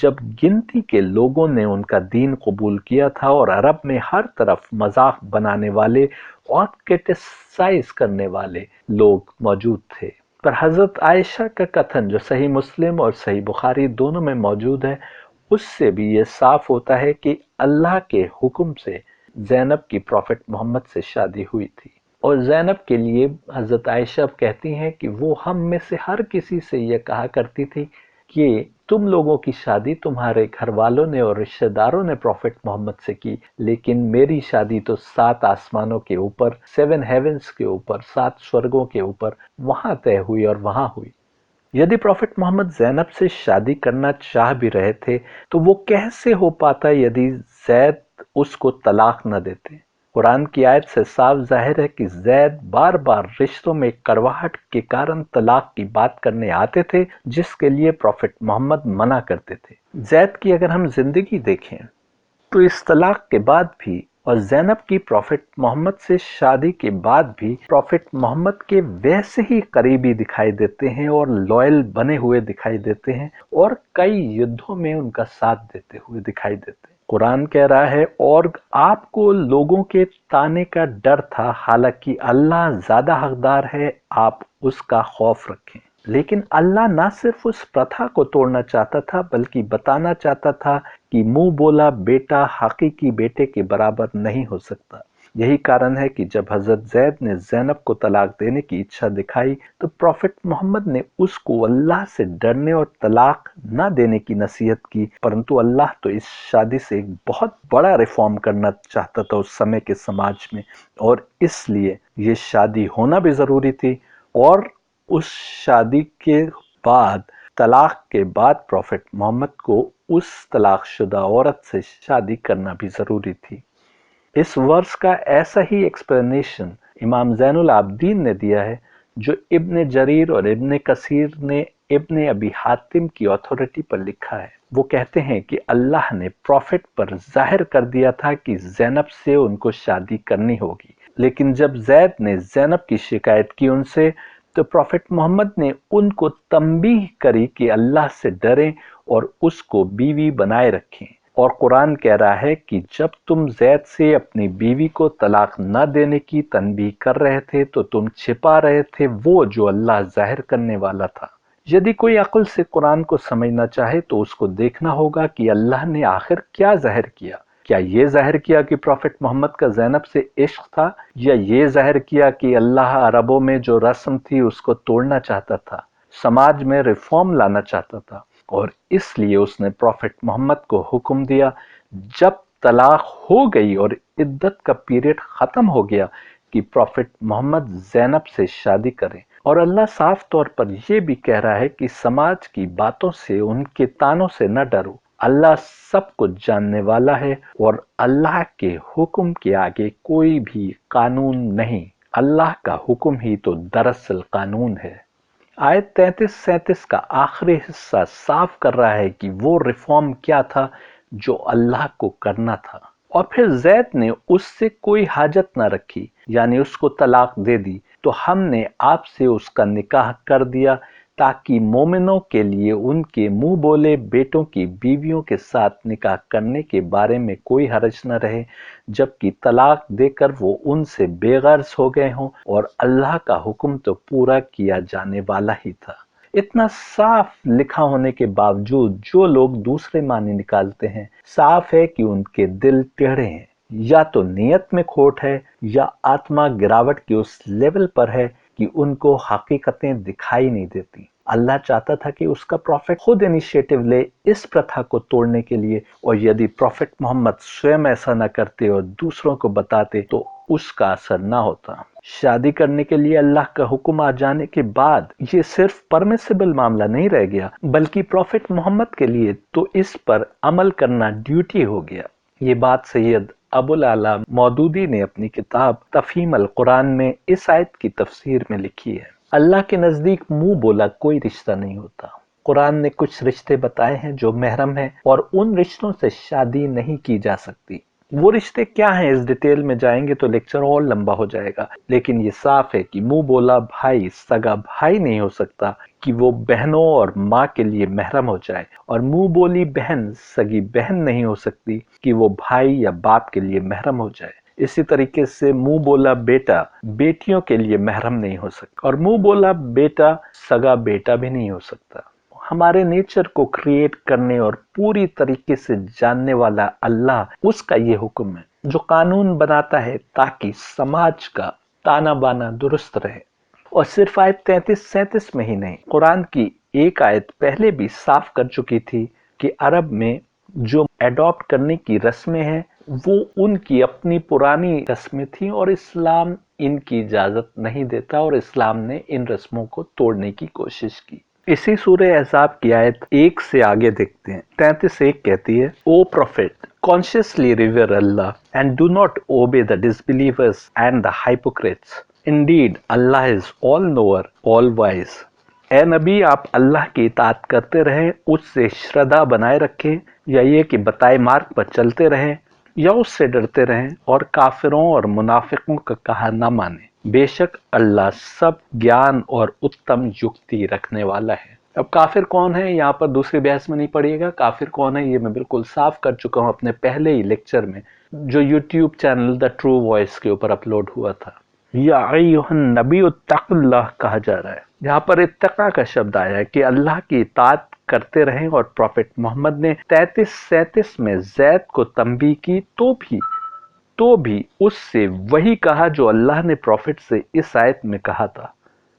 جب گنتی کے لوگوں نے ان کا دین قبول کیا تھا اور عرب میں ہر طرف مذاق بنانے والے اور کرٹیسائز کرنے والے لوگ موجود تھے۔ پر حضرت عائشہ کا کتھن جو صحیح مسلم اور صحیح بخاری دونوں میں موجود ہے، اس سے بھی یہ صاف ہوتا ہے کہ اللہ کے حکم سے زینب کی پروفٹ محمد سے شادی ہوئی تھی، اور زینب کے لیے حضرت عائشہ کہتی ہیں کہ وہ ہم میں سے ہر کسی سے یہ کہا کرتی تھی کہ تم لوگوں کی شادی تمہارے گھر والوں نے اور رشتہ داروں نے پروفٹ محمد سے کی، لیکن میری شادی تو 7 آسمانوں کے اوپر، 7 ہیونز کے اوپر، 7 سورگوں کے اوپر وہاں طے ہوئی اور وہاں ہوئی۔ یدی پروفٹ محمد زینب سے شادی کرنا چاہ بھی رہے تھے تو وہ کیسے ہو پاتا یدی زید اس کو طلاق نہ دیتے؟ قرآن کی آیت سے صاف ظاہر ہے کہ زید بار بار رشتوں میں کڑواہٹ کے کارن طلاق کی بات کرنے آتے تھے، جس کے لیے پروفٹ محمد منع کرتے تھے۔ زید کی اگر ہم زندگی دیکھیں تو اس طلاق کے بعد بھی اور زینب کی پروفٹ محمد سے شادی کے بعد بھی پروفٹ محمد کے ویسے ہی قریبی دکھائی دیتے ہیں اور لوئل بنے ہوئے دکھائی دیتے ہیں، اور کئی یدھوں میں ان کا ساتھ دیتے ہوئے دکھائی دیتے ہیں۔ قرآن کہہ رہا ہے، اور آپ کو لوگوں کے طعنے کا ڈر تھا، حالانکہ اللہ زیادہ حقدار ہے، آپ اس کا خوف رکھیں۔ लेकिन अल्लाह ना सिर्फ उस प्रथा को तोड़ना चाहता था बल्कि बताना चाहता था कि मुंह बोला बेटा हकीकी बेटे के बराबर नहीं हो सकता। यही कारण है कि जब हजरत जैद ने ज़ैनब को तलाक देने की इच्छा दिखाई तो प्रॉफिट मोहम्मद ने उसको अल्लाह से डरने और तलाक न देने की नसीहत की, परंतु अल्लाह तो इस शादी से एक बहुत बड़ा रिफॉर्म करना चाहता था उस समय के समाज में, और इसलिए ये शादी होना भी ज़रूरी थी। और उस शादी के बाद तलाक के बाद प्रॉफिट मोहम्मद को उस तलाकशुदा औरत से शादी करना भी ज़रूरी थी। इस वर्स का ऐसा ही एक्सप्लेनेशन इमाम ज़ैनुल आबदीन ने दिया है, जो इब्न जरीर और इब्न कसीर ने इब्न अबी हातिम की अथॉरिटी पर लिखा है। वो कहते हैं कि अल्लाह ने प्रॉफिट पर जाहिर कर दिया था कि ज़ैनब से उनको शादी करनी होगी, लेकिन जब जैद ने ज़ैनब की शिकायत की उनसे तो प्रॉफिट मोहम्मद ने उनको तंबीह करी कि अल्लाह से डरें और उसको बीवी बनाए रखें। और कुरान कह रहा है कि जब तुम जैद से अपनी बीवी को तलाक न देने की तनबीह कर रहे थे तो तुम छिपा रहे थे वो जो अल्लाह जाहिर करने वाला था। यदि कोई अक्ल से कुरान को समझना चाहे तो उसको देखना होगा कि अल्लाह ने आखिर क्या जाहिर किया। क्या ये जाहिर किया कि प्रॉफिट मोहम्मद का ज़ैनब से इश्क था, या ये जाहिर किया कि अल्लाह अरबों में जो रस्म थी उसको तोड़ना चाहता था, समाज में रिफॉर्म लाना चाहता था, और इसलिए उसने प्रॉफिट मोहम्मद को हुक्म दिया जब तलाक हो गई और इद्दत का पीरियड खत्म हो गया कि प्रॉफिट मोहम्मद ज़ैनब से शादी करें। और अल्लाह साफ तौर पर यह भी कह रहा है कि समाज की बातों से उनके तानों से न डरो, अल्लाह सब कुछ जानने वाला है और अल्लाह के हुक्म के आगे कोई भी कानून नहीं। अल्लाह का हुक्म ही तो दरअसल कानून है। आयत 33-37 का आखिरी हिस्सा साफ कर रहा है कि वो रिफॉर्म क्या था जो अल्लाह को करना था। और फिर जैद ने उससे कोई हाजत न रखी, यानी उसको तलाक दे दी, तो हमने आपसे उसका निकाह कर दिया ताकि मोमिनों के लिए उनके मुंह बोले बेटों की बीवियों के साथ निकाह करने के बारे में कोई हरज न रहे, जबकि तलाक देकर वो उनसे बेगर्ज हो गए हों, और अल्लाह का हुक्म तो पूरा किया जाने वाला ही था। इतना साफ लिखा होने के बावजूद जो लोग दूसरे मानी निकालते हैं, साफ है कि उनके दिल टेढ़े हैं। या तो नियत में खोट है या आत्मा गिरावट के उस लेवल पर है कि उनको हकीकतें दिखाई नहीं देती। अल्लाह चाहता था कि उसका प्रॉफिट खुद इनिशिएटिव ले इस प्रथा को तोड़ने के लिए, और यदि प्रॉफिट मोहम्मद स्वयं ऐसा न करते और दूसरों को बताते तो उसका असर न होता। शादी करने के लिए अल्लाह का हुक्म आ जाने के बाद ये सिर्फ परमिसिबल मामला नहीं रह गया, बल्कि प्रॉफिट मोहम्मद के लिए तो इस पर अमल करना ड्यूटी हो गया। ये बात सैयद अबुल आला मौदूदी ने अपनी किताब तफहीम अल कुरान में इस आयत की तफसीर में लिखी है। अल्लाह के नजदीक मुंह बोला कोई रिश्ता नहीं होता। कुरान ने कुछ रिश्ते बताए हैं जो महरम हैं और उन रिश्तों से शादी नहीं की जा सकती। वो रिश्ते क्या हैं, इस डिटेल में जाएंगे तो लेक्चर और लंबा हो जाएगा, लेकिन ये साफ है कि मुंह बोला भाई सगा भाई नहीं हो सकता कि वो बहनों और माँ के लिए महरम हो जाए, और मुंह बोली बहन सगी बहन नहीं हो सकती कि वो भाई या बाप के लिए महरम हो जाए। इसी तरीके से मुंह बोला बेटा बेटियों के लिए महरम नहीं हो सकता, और मुंह बोला बेटा सगा बेटा भी नहीं हो सकता। हमारे नेचर को क्रिएट करने और पूरी तरीके से जानने वाला अल्लाह, उसका ये हुक्म है जो कानून बनाता है ताकि समाज का ताना बाना दुरुस्त रहे। और सिर्फ आयत 33-37 में ही नहीं, कुरान की एक आयत पहले भी साफ कर चुकी थी कि अरब में जो एडॉप्ट करने की रस्में हैं वो उनकी अपनी पुरानी रस्में थी और इस्लाम इनकी इजाजत नहीं देता, और इस्लाम ने इन रस्मों को तोड़ने की कोशिश की। इसी सूरह अहज़ाब की आयत 1 से आगे देखते हैं। 33:1 कहती है, O prophet consciously revere Allah and do not obey the disbelievers and the hypocrites, indeed Allah is all knower all wise. ए नबी, आप अल्लाह की इताअत करते रहें, उससे श्रद्धा बनाए रखें, या ये कि बताए मार्ग पर चलते रहें, या उससे डरते रहें और काफिरों और मुनाफिकों का कहा न माने। बेशक अल्लाह सब ज्ञान और उत्तम युक्ति रखने वाला है। अब काफिर कौन है, यहाँ पर दूसरी बहस में नहीं पड़िएगा। काफिर कौन है ये मैं बिल्कुल साफ कर चुका हूँ अपने पहले ही लेक्चर में, जो YouTube channel the true voice के ऊपर अपलोड हुआ था। या अय्युहन नबी इत्तक़िल्लाह कहा जा रहा है। यहाँ पर इत्तक़ा का शब्द आया है कि अल्लाह की इताअत करते रहें, और प्रॉफिट मोहम्मद ने 33-37 में जैद को तंबीह की तो भी उससे वही कहा जो अल्लाह ने प्रॉफिट से इस आयत में कहा था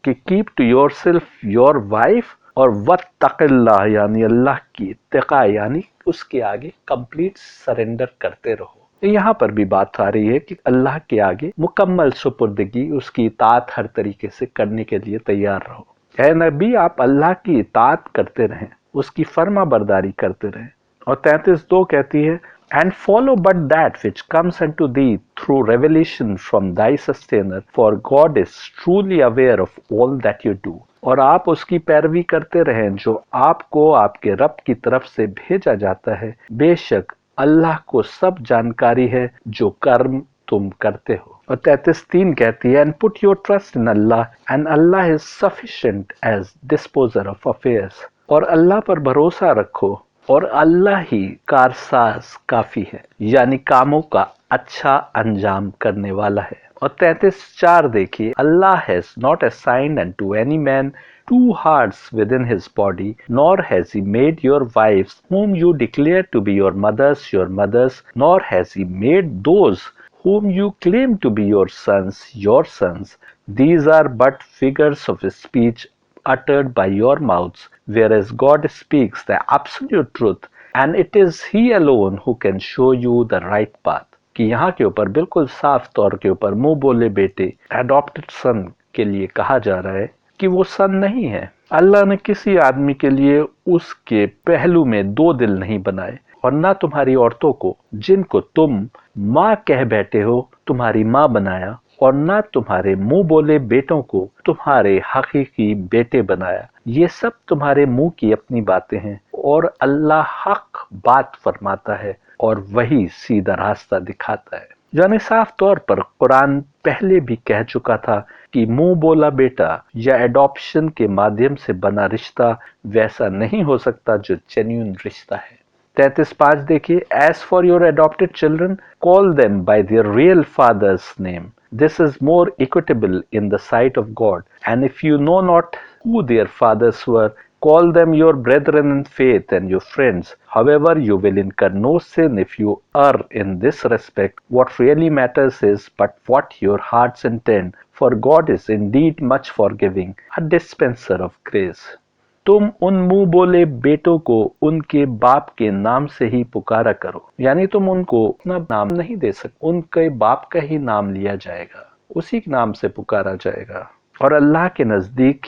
कि keep to yourself your wife, और वत्तक़िल्लाह यानी अल्लाह की इत्तिक़ा यानी उसके आगे कंप्लीट सरेंडर करते रहो। यहाँ पर भी बात आ रही है कि अल्लाह के आगे मुकम्मल सुपुर्दगी, उसकी इताअत हर तरीके से करने के लिए तैयार रहो। ऐ नबी, आप अल्लाह की इताअत करते रहें, उसकी फर्मा बरदारी करते रहें। और 33:2 कहती है, and follow but that which comes unto thee through revelation from thy sustainer, for God is truly aware of all that you do। और आप उसकी पैरवी करते रहें जो आपको आपके रब की तरफ से भेजा जाता है, बेशक अल्लाह को सब जानकारी है जो कर्म तुम करते हो। और 33:3 कहती है, and put your trust in Allah and Allah is sufficient as disposer of affairs। और अल्लाह पर भरोसा रखो और अल्लाह ही कारसाज काफी है, यानी कामों का अच्छा अंजाम करने वाला है। और 33:4 देखिए, Allah has not assigned unto any man two hearts within his body, nor has he made your wives whom you declare to be your mothers, nor has he made those whom you claim to be your sons. These are but figures of speech uttered by your mouths, whereas God speaks the absolute truth, and it is He alone who can show you the right path। कि यहाँ के ऊपर बिल्कुल साफ तौर के ऊपर मुंह बोले बेटे एडॉप्टेड सन के लिए कहा जा रहा है कि वो सन नहीं है। अल्लाह ने किसी आदमी के लिए उसके पहलू में 2 दिल नहीं बनाए, और ना तुम्हारी औरतों को जिनको तुम माँ कह बैठे हो तुम्हारी माँ बनाया, और ना तुम्हारे मुंह बोले बेटों को तुम्हारे हकीकी बेटे बनाया। ये सब तुम्हारे मुंह की अपनी बातें हैं, और अल्लाह हक बात फरमाता है और वही सीधा रास्ता दिखाता है। यानी साफ तौर पर कुरान पहले भी कह चुका था कि मुंह बोला बेटा या एडॉप्शन के माध्यम से बना रिश्ता वैसा नहीं हो सकता जो जेन्युइन रिश्ता है। 33:5 देखिए, as for your adopted children call them by their real fathers name, this is more equitable in the sight of God, and if you know not who their fathers were, call them your brethren in faith and your friends. However, you will incur no sin if you err in this respect. What really matters is but what your hearts intend, for God is indeed much forgiving, a dispenser of grace। तुम उन मुंह बोले बेटों को उनके बाप के नाम से ही पुकारा करो, यानी तुम उनको अपना नाम नहीं दे सकते, उनके बाप का ही नाम लिया जाएगा, उसी के नाम से पुकारा जाएगा, और अल्लाह के नजदीक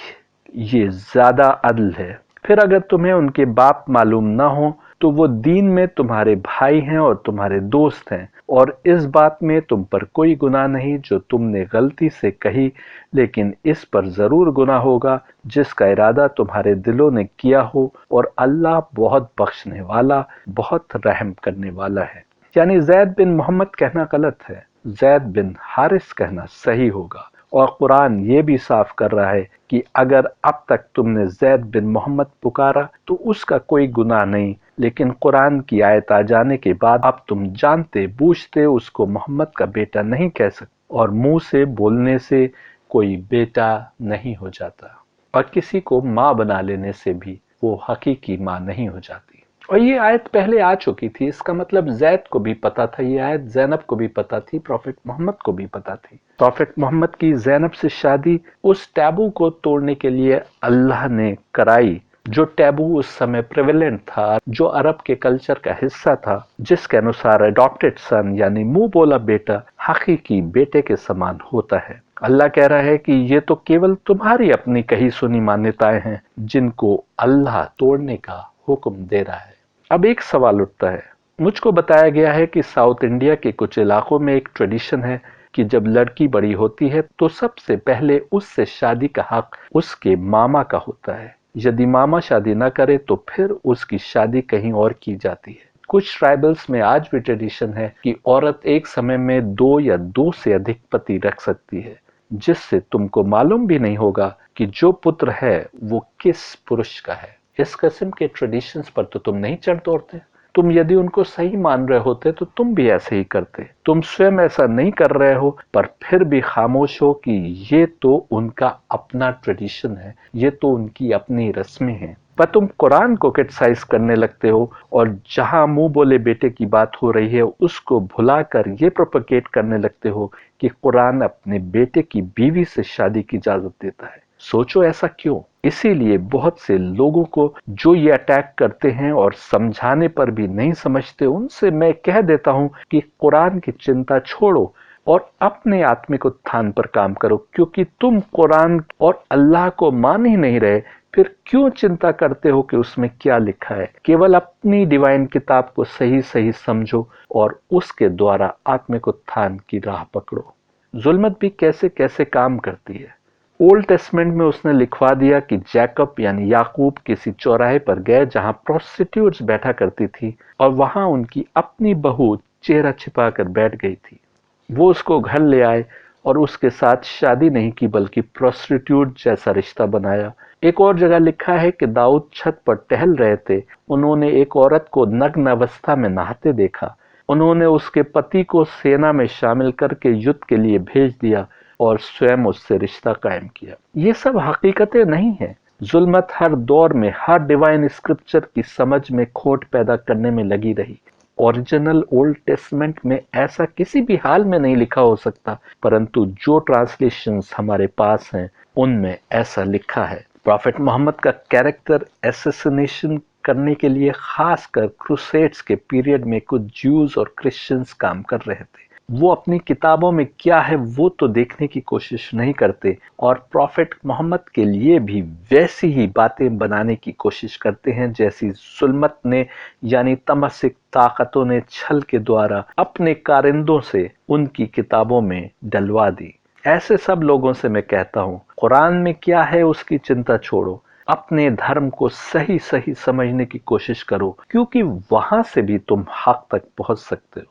ये ज्यादा अदल है। फिर अगर तुम्हें उनके बाप मालूम ना हो तो वो दीन में तुम्हारे भाई हैं और तुम्हारे दोस्त हैं, और इस बात में तुम पर कोई गुनाह नहीं जो तुमने गलती से कही, लेकिन इस पर जरूर गुनाह होगा जिसका इरादा तुम्हारे दिलों ने किया हो, और अल्लाह बहुत बख्शने वाला बहुत रहम करने वाला है। यानी ज़ैद बिन मोहम्मद कहना गलत है, ज़ैद बिन हारिस कहना सही होगा। और कुरान ये भी साफ कर रहा है कि अगर अब तक तुमने ज़ैद बिन मोहम्मद पुकारा तो उसका कोई गुनाह नहीं, लेकिन कुरान की आयत आ जाने के बाद अब तुम जानते बूझते उसको मोहम्मद का बेटा नहीं कह सकते, और मुंह से बोलने से कोई बेटा नहीं हो जाता, और किसी को माँ बना लेने से भी वो हकीकी माँ नहीं हो जाती। और ये आयत पहले आ चुकी थी, इसका मतलब ज़ैद को भी पता था, ये आयत ज़ैनब को भी पता थी, प्रॉफिट मोहम्मद को भी पता थी। प्रॉफिट मोहम्मद की ज़ैनब से शादी उस टैबू को तोड़ने के लिए अल्लाह ने कराई, जो टैबू उस समय प्रिवेलेंट था, जो अरब के कल्चर का हिस्सा था, जिसके अनुसार अडॉप्टेड सन यानी मुंह बोला बेटा हकीकी बेटे के समान होता है। अल्लाह कह रहा है कि ये तो केवल तुम्हारी अपनी कही सुनी मान्यताएं हैं जिनको अल्लाह तोड़ने का हुक्म दे रहा है। अब एक सवाल उठता है, मुझको बताया गया है कि साउथ इंडिया के कुछ इलाकों में एक ट्रेडिशन है कि जब लड़की बड़ी होती है तो सबसे पहले उससे शादी का हक उसके मामा का होता है। यदि मामा शादी न करे तो फिर उसकी शादी कहीं और की जाती है। कुछ ट्राइबल्स में आज भी ट्रेडिशन है कि औरत एक समय में 2 या 2 से अधिक पति रख सकती है, जिससे तुमको मालूम भी नहीं होगा कि जो पुत्र है वो किस पुरुष का है। इस किस्म के ट्रेडिशंस पर तो तुम नहीं चढ़ दौड़ते। तुम यदि उनको सही मान रहे होते तो तुम भी ऐसे ही करते। तुम स्वयं ऐसा नहीं कर रहे हो, पर फिर भी खामोश हो कि ये तो उनका अपना ट्रेडिशन है, ये तो उनकी अपनी रस्में हैं। पर तुम कुरान को क्रिटिसाइज करने लगते हो, और जहां मुंह बोले बेटे की बात हो रही है उसको भुलाकर ये प्रोपेगेट करने लगते हो कि कुरान अपने बेटे की बीवी से शादी की इजाजत देता है। सोचो ऐसा क्यों? इसीलिए बहुत से लोगों को जो ये अटैक करते हैं और समझाने पर भी नहीं समझते, उनसे मैं कह देता हूं कि कुरान की चिंता छोड़ो और अपने आत्मिक उत्थान पर काम करो, क्योंकि तुम कुरान और अल्लाह को मान ही नहीं रहे, फिर क्यों चिंता करते हो कि उसमें क्या लिखा है? केवल अपनी डिवाइन किताब को सही सही समझो और उसके द्वारा आत्मिक उत्थान की राह पकड़ो। जुल्मत भी कैसे कैसे काम करती है। ओल्ड टेस्टमेंट में उसने लिखवा दिया कि जैकब यानी याकूब किसी चौराहे पर गए जहां प्रोस्टिट्यूट्स बैठा करती थी, और वहां उनकी अपनी बहू चेहरा छिपाकर बैठ गई थी। वो उसको घर ले आए और उसके साथ शादी नहीं की, बल्कि प्रोस्टिट्यूट जैसा रिश्ता बनाया। एक और जगह लिखा है कि दाऊद छत पर टहल रहे थे, उन्होंने एक औरत को नग्न अवस्था में नहाते देखा। उन्होंने उसके पति को सेना में शामिल करके युद्ध के लिए भेज दिया और स्वयं उससे रिश्ता कायम किया। ये सब हकीकतें नहीं है। जुल्मत हर दौर में हर डिवाइन स्क्रिप्चर की समझ में खोट पैदा करने में लगी रही। ओरिजिनल ओल्ड टेस्टमेंट में ऐसा किसी भी हाल में नहीं लिखा हो सकता, परंतु जो ट्रांसलेशंस हमारे पास हैं उनमें ऐसा लिखा है। प्रॉफेट मोहम्मद का कैरेक्टर एसेसिनेशन करने के लिए खासकर क्रूसेड्स के पीरियड में कुछ ज्यूज और क्रिश्चियंस काम कर रहे थे। वो अपनी किताबों में क्या है वो तो देखने की कोशिश नहीं करते, और प्रॉफेट मोहम्मद के लिए भी वैसी ही बातें बनाने की कोशिश करते हैं जैसी जुल्मत ने यानी तमसिक ताकतों ने छल के द्वारा अपने कारिंदों से उनकी किताबों में डलवा दी। ऐसे सब लोगों से मैं कहता हूँ, कुरान में क्या है उसकी चिंता छोड़ो, अपने धर्म को सही सही समझने की कोशिश करो, क्योंकि वहां से भी तुम हक तक पहुंच सकते हो।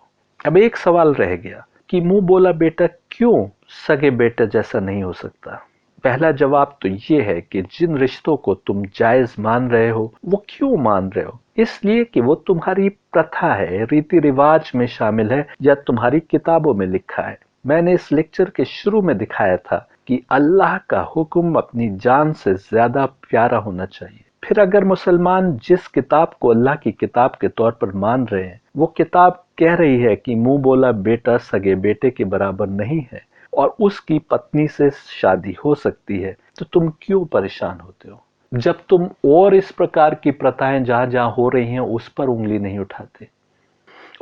अब एक सवाल रह गया कि मुंह बोला बेटा क्यों सगे बेटा जैसा नहीं हो सकता। पहला जवाब तो ये है कि जिन रिश्तों को तुम जायज मान रहे हो वो क्यों मान रहे हो? इसलिए कि वो तुम्हारी प्रथा है, रीति रिवाज में शामिल है, या तुम्हारी किताबों में लिखा है। मैंने इस लेक्चर के शुरू में दिखाया था कि अल्लाह का हुक्म अपनी जान से ज्यादा प्यारा होना चाहिए। फिर अगर मुसलमान जिस किताब को अल्लाह की किताब के तौर पर मान रहे हैं, वो किताब कह रही है कि मुंह बोला बेटा सगे बेटे के बराबर नहीं है और उसकी पत्नी से शादी हो सकती है, तो तुम क्यों परेशान होते हो? जब तुम और इस प्रकार की प्रथाएं जहां जहां हो रही हैं उस पर उंगली नहीं उठाते।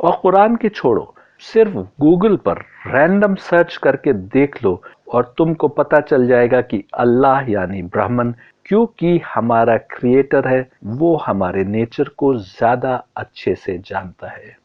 और कुरान की छोड़ो, सिर्फ गूगल पर रैंडम सर्च करके देख लो और तुमको पता चल जाएगा कि अल्लाह यानी ब्राह्मण, क्योंकि हमारा क्रिएटर है, वो हमारे नेचर को ज्यादा अच्छे से जानता है।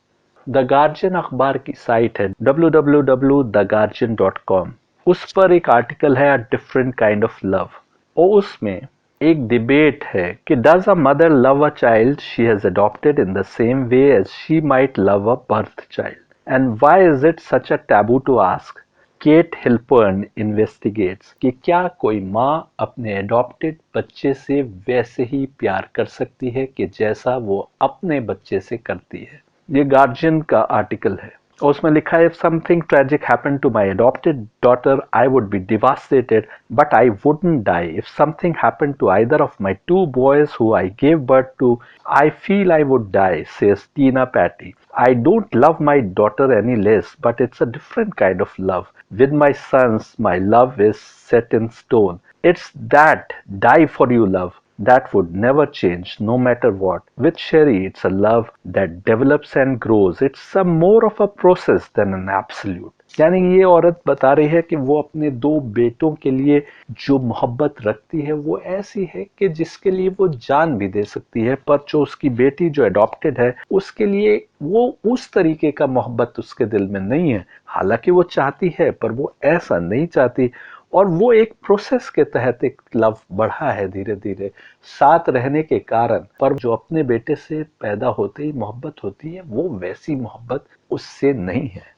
द गार्जियन अखबार की साइट है www.theguardian.com। उस पर एक आर्टिकल है a different kind of love, और उसमें एक डिबेट है कि does a mother love a child she has adopted in the same way as she might love a birth child, and why is it such a taboo to ask. Kate Hilpern investigates कि क्या कोई माँ अपने adopted बच्चे से वैसे ही प्यार कर सकती है कि जैसा वो अपने बच्चे से करती है। ये गार्जियन का आर्टिकल है और उसमें लिखा है, if something tragic happened to my adopted daughter I would be devastated but I wouldn't die. If something happened to either of my two boys who I gave birth to I feel I would die, says Tina Patty. I don't love my daughter any less, but it's a different kind of love. With my sons, my love is set in stone. It's that die for you love that would never change no matter what. With Sherry, it's a love that develops and grows. It's a more of a process than an absolute. यानी ये औरत बता रही है कि वो अपने दो बेटों के लिए जो मोहब्बत रखती है वो ऐसी है कि जिसके लिए वो जान भी दे सकती है, पर जो उसकी बेटी जो अडॉप्टेड है उसके लिए वो उस तरीके का मोहब्बत उसके दिल में नहीं है। हालांकि वो चाहती है पर वो ऐसा नहीं चाहती, और वो एक प्रोसेस के तहत एक लव बढ़ा है धीरे धीरे साथ रहने के कारण, पर जो अपने बेटे से पैदा होते ही मोहब्बत होती है वो वैसी मोहब्बत उससे नहीं है।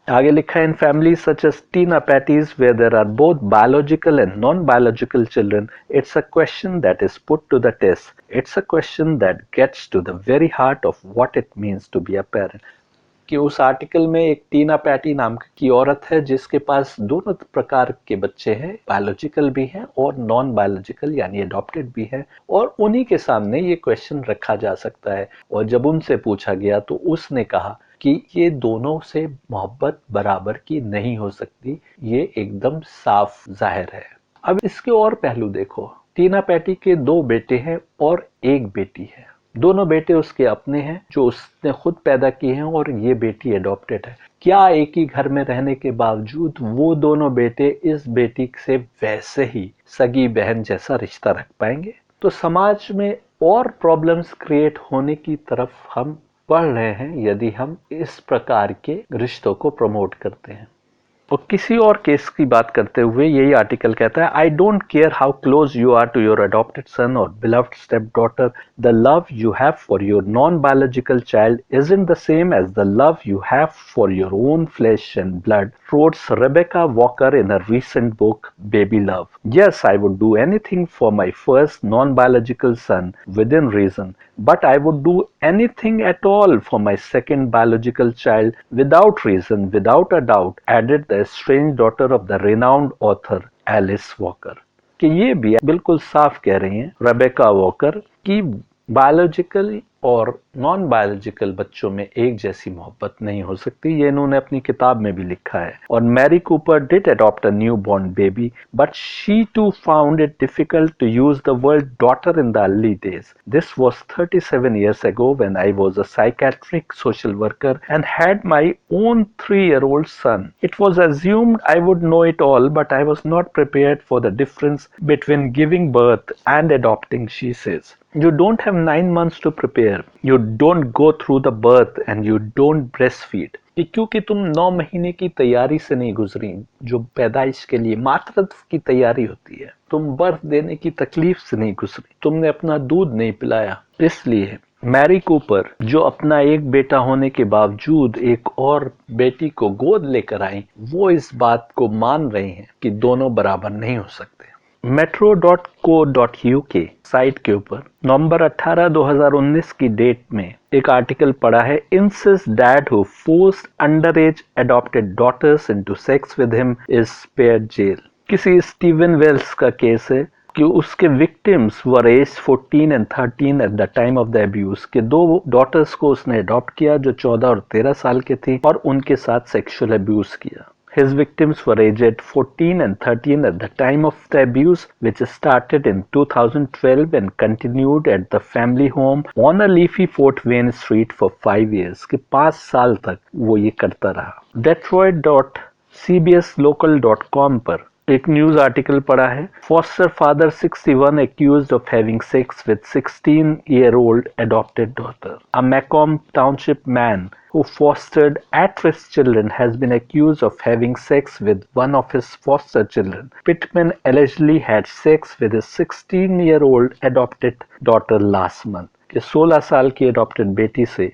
आगे लिखा है, in families such as Tina Patties where there are both biological and non biological children, it's a question that is put to the test, it's a question that gets to the very heart of what it means to be a parent. कि उस article में एक टीना patty नाम की औरत है जिसके पास दोनों प्रकार के बच्चे हैं, बायोलॉजिकल भी हैं और नॉन बायोलॉजिकल यानी अडॉप्टेड भी हैं, और उन्हीं के सामने ये क्वेश्चन रखा जा सकता है। और जब उनसे पूछा गया तो उसने कहा कि ये दोनों से मोहब्बत बराबर की नहीं हो सकती, ये एकदम साफ जाहिर है। अब इसके और पहलू देखो, टीना पैटी के 2 बेटे हैं और 1 बेटी है। दोनों बेटे उसके अपने हैं जो उसने खुद पैदा किए हैं और ये बेटी अडॉप्टेड है। क्या एक ही घर में रहने के बावजूद वो दोनों बेटे इस बेटी से वैसे ही सगी बहन जैसा रिश्ता रख पाएंगे? तो समाज में और प्रॉब्लम्स क्रिएट होने की तरफ हम बढ़ रहे हैं यदि हम इस प्रकार के रिश्तों को प्रमोट करते हैं। और किसी और केस की बात करते हुए यही आर्टिकल कहता है, I don't care how close you are to your adopted son और beloved step daughter, the love you have for your non biological child isn't the same as the love you have for your own flesh and blood, wrote Rebecca Walker in her recent book Baby Love. Yes, I would do anything for my first non-biological son within reason, but I would do anything at all for my second biological child without reason, without a doubt, added the estranged daughter of the renowned author Alice Walker. कि ये भी बिल्कुल साफ कह रही हैं Rebecca walker कि biological और नॉन बायोलॉजिकल बच्चों में एक जैसी मोहब्बत नहीं हो सकती, ये इन्होंने अपनी किताब में भी लिखा है। और Mary Cooper did adopt a newborn baby but she too found it difficult to use the word daughter in the early days. This was 37 years ago when I was a psychiatric social worker and had my own 3-year-old son. It was assumed I would know it all, but I was not prepared for the difference between giving birth and adopting, she says. You don't have 9 months to prepare. You don't go through the birth and you don't breastfeed. क्योंकि तुम 9 महीने की तैयारी से नहीं गुजरी, जो पैदाइश के लिए मातृत्व की तैयारी होती है। तुम बर्थ देने की तकलीफ से नहीं गुजरी, तुमने अपना दूध नहीं पिलाया। इसलिए मैरी कूपर, जो अपना एक बेटा होने के बावजूद एक और बेटी को गोद लेकर आई, वो इस बात को मान रही हैं कि दोनों बराबर नहीं हो सकते। metro.co.uk साइट के ऊपर नवंबर 18, 2019 की डेट में एक आर्टिकल पढ़ा है, incest dad who forced underage adopted daughters into sex with him is spared jail. किसी स्टीवन वेल्स का केस है कि उसके victims were aged 14 and 13 at the time of the abuse, के 2 डॉटर्स को उसने अडॉप्ट किया जो 14 और 13 साल के थी और उनके साथ सेक्सुअल अब्यूज किया। His victims were aged 14 and 13 at the time of the abuse, which started in 2012 and continued at the family home on a leafy Fort Wayne street for 5 years. कि 5 साल तक वो ये करता रहा। Detroit.cbslocal.com पर एक न्यूज आर्टिकल पढ़ा है, foster father 61 accused of having sex with 16-year-old adopted daughter. A Macomb Township man who fostered at-risk children has been accused of having sex with one of his foster children. Pittman allegedly had sex with his 16-year-old adopted daughter last month. कि 16 साल की adopted बेटी से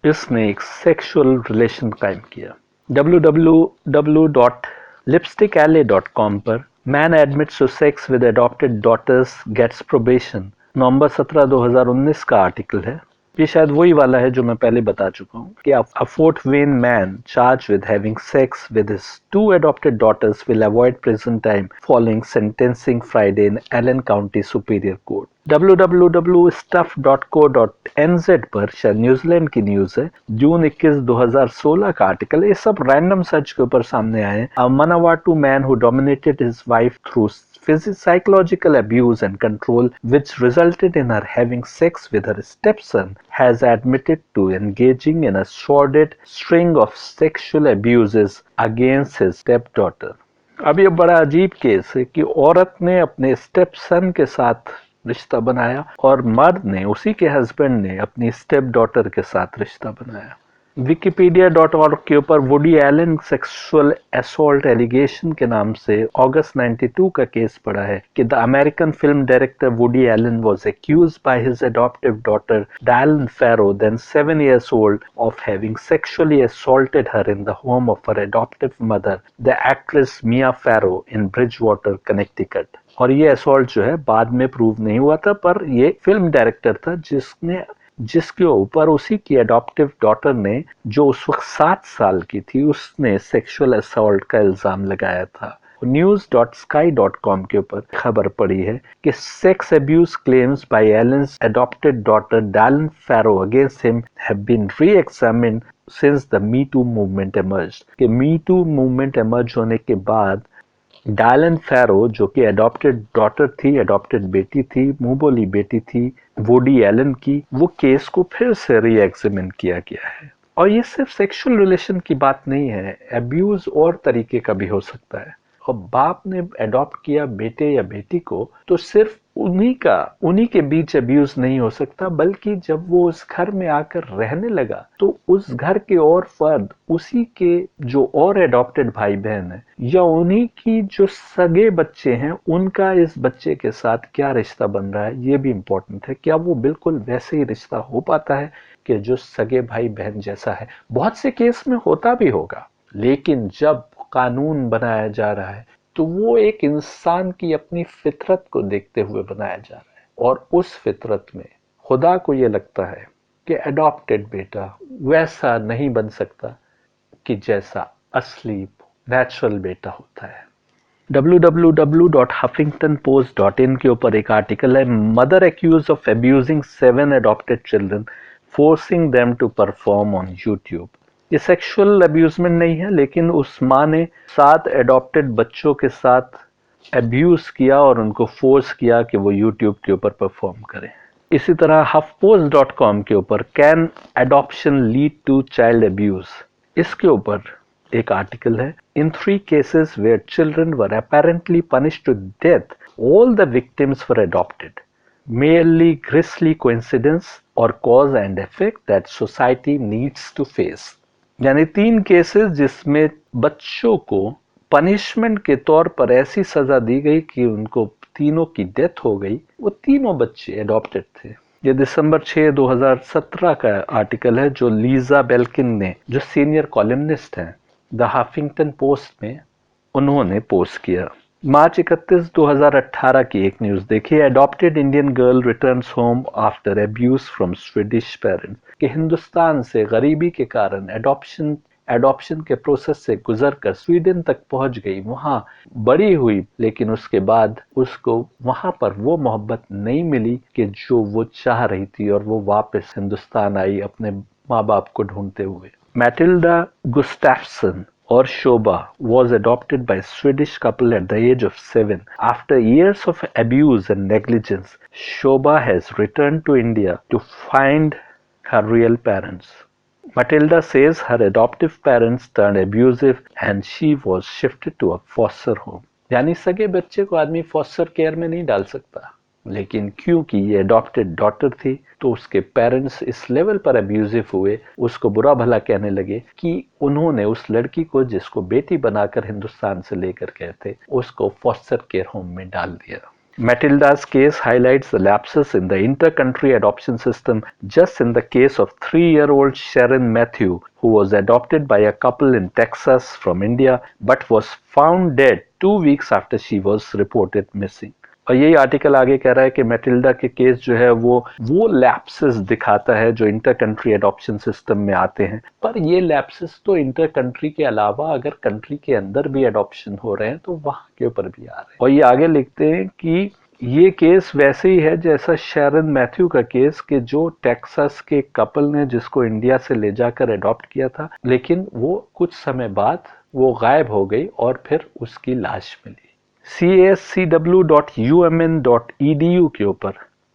इसने एक sexual relation कायम किया। www.lipstickalley.com पर man admits to sex with adopted daughters gets probation, नवंबर 17, 2019 का आर्टिकल है। ये शायद वही वाला है जो मैं पहले बता चुका हूँ कि a Fort Wayne man charged with having sex with his 2 adopted daughters will avoid prison time following sentencing Friday in Allen County Superior Court. www.stuff.co.nz पर शायद न्यूजीलैंड की न्यूज है, जून 21, 2016 का आर्टिकल। ये सब रैंडम सर्च के ऊपर सामने आए। A Manawatu man who dominated his wife through psychological abuse and control, which resulted in her having sex with her stepson, has admitted to engaging in a sordid string of sexual abuses against his stepdaughter. अब ये बड़ा अजीब case है कि औरत ने अपने stepson के साथ रिश्ता बनाया और मर्द ने, उसी के हस्बैंड ने, अपनी स्टेप डॉटर के साथ रिश्ता बनाया। wikipedia.org के ऊपर Woody Allen sexual assault allegation के नाम से अगस्त 92 का केस पड़ा है कि the American film director Woody Allen was accused by his adoptive daughter Dylan Farrow, then 7 years old, of having sexually assaulted her in the home of her adoptive mother, the actress Mia Farrow, in Bridgewater, Connecticut. और ये assault जो है बाद में prove नहीं हुआ था, पर ये फिल्म डायरेक्टर था जिसके ऊपर उसी की अडॉप्टिव डॉटर ने, जो उस वक्त 7 साल की थी, उसने सेक्सुअल असॉल्ट का इल्जाम लगाया था। news.sky.com के ऊपर खबर पड़ी है कि sex abuse claims by Allen's adopted daughter Dylan Farrow against him have been re-examined since the me too movement emerged। कि मी टू मूवमेंट emerge होने के बाद डायलन फैरो, जो कि अडॉप्टेड डॉटर थी, अडॉप्टेड बेटी थी, मुंह बोली बेटी थी वुडी एलन की, वो केस को फिर से री एग्जामिन किया गया है। और ये सिर्फ सेक्सुअल रिलेशन की बात नहीं है, अब्यूज और तरीके का भी हो सकता है। और बाप ने अडॉप्ट किया बेटे या बेटी को, तो सिर्फ उन्हीं के बीच अब्यूज नहीं हो सकता, बल्कि जब वो उस घर में आकर रहने लगा तो उस घर के और फर्द, उसी के जो और अडॉप्टेड भाई बहन है या उन्हीं की जो सगे बच्चे हैं, उनका इस बच्चे के साथ क्या रिश्ता बन रहा है, ये भी इम्पोर्टेंट है। क्या वो बिल्कुल वैसे ही रिश्ता हो पाता है कि जो सगे भाई बहन जैसा है? बहुत से केस में होता भी होगा, लेकिन जब कानून बनाया जा रहा है तो वो एक इंसान की अपनी फितरत को देखते हुए बनाया जा रहा है, और उस फितरत में खुदा को ये लगता है कि अडॉप्टेड बेटा वैसा नहीं बन सकता कि जैसा असली नेचुरल बेटा होता है। www.huffingtonpost.in के ऊपर एक आर्टिकल है, mother accused of abusing 7 adopted children forcing them to perform on YouTube. ये सेक्सुअल अब्यूजमेंट नहीं है, लेकिन उस माँ ने 7 एडॉप्टेड बच्चों के साथ अब्यूज किया और उनको फोर्स किया कि वो यूट्यूब के ऊपर परफॉर्म करें। इसी तरह HuffPost.com के ऊपर can adoption lead to child abuse, इसके ऊपर एक आर्टिकल है, इन 3 cases where children were apparently punished to death, all the victims were adopted. Merely grisly coincidence or cause and effect that society needs to face. यानी 3 cases जिसमें बच्चों को punishment के तौर पर ऐसी सजा दी गई कि उनको तीनों की डेथ हो गई। वो तीनों बच्चे अडॉप्टेड थे। ये दिसंबर 6, 2017 का आर्टिकल है, जो लीजा बेल्किन ने, जो सीनियर कॉलमनिस्ट हैं द हफिंगटन पोस्ट में, उन्होंने पोस्ट किया। मार्च 31, 2018 की एक न्यूज देखिए, adopted Indian girl returns home after abuse from Swedish parents. कि हिंदुस्तान से गरीबी के कारण एडॉप्शन के प्रोसेस से गुजरकर स्वीडन तक पहुंच गई, वहां बड़ी हुई, लेकिन उसके बाद उसको वहां पर वो मोहब्बत नहीं मिली कि जो वो चाह रही थी, और वो वापस हिंदुस्तान आई अपने माँ बाप को ढूंढते हुए। Matilda Gustafsson or Shoba was adopted by a Swedish couple at the age of 7. After years of abuse and negligence, Shoba has returned to India to find her real parents. Matilda says her adoptive parents turned abusive and she was shifted to a foster home. यानी सगे बच्चे को आदमी foster care में नहीं डाल सकता, लेकिन क्योंकि ये अडॉप्टेड डॉटर थी तो उसके पेरेंट्स इस लेवल पर अब्यूजिव हुए, उसको बुरा भला कहने लगे कि उन्होंने उस लड़की को, जिसको बेटी बनाकर हिंदुस्तान से लेकर गए थे, उसको फॉस्टर केयर होम में डाल दिया। Matilda's case highlights the lapses in the inter-country adoption system, just in the case of 3-year-old Sharon Matthew, who was adopted by a couple in Texas from India, but was found dead 2 weeks after she was reported missing. और यही article आगे कह रहा है कि Matilda के case जो है वो लैप्सेस दिखाता है जो इंटर कंट्री एडॉप्शन सिस्टम में आते हैं। पर ये लैप्सेस तो इंटर कंट्री के अलावा अगर कंट्री के अंदर भी एडॉप्शन हो रहे हैं तो वहां के ऊपर भी आ रहे हैं। और ये आगे लिखते हैं कि ये केस वैसे ही है जैसा शैरन मैथ्यू का केस, कि जो टेक्सास के कपल ने जिसको इंडिया से ले जाकर अडॉप्ट किया था, लेकिन वो कुछ समय बाद वो गायब हो गई और फिर उसकी लाश मिली। CASCW.umn.edu के ऊपर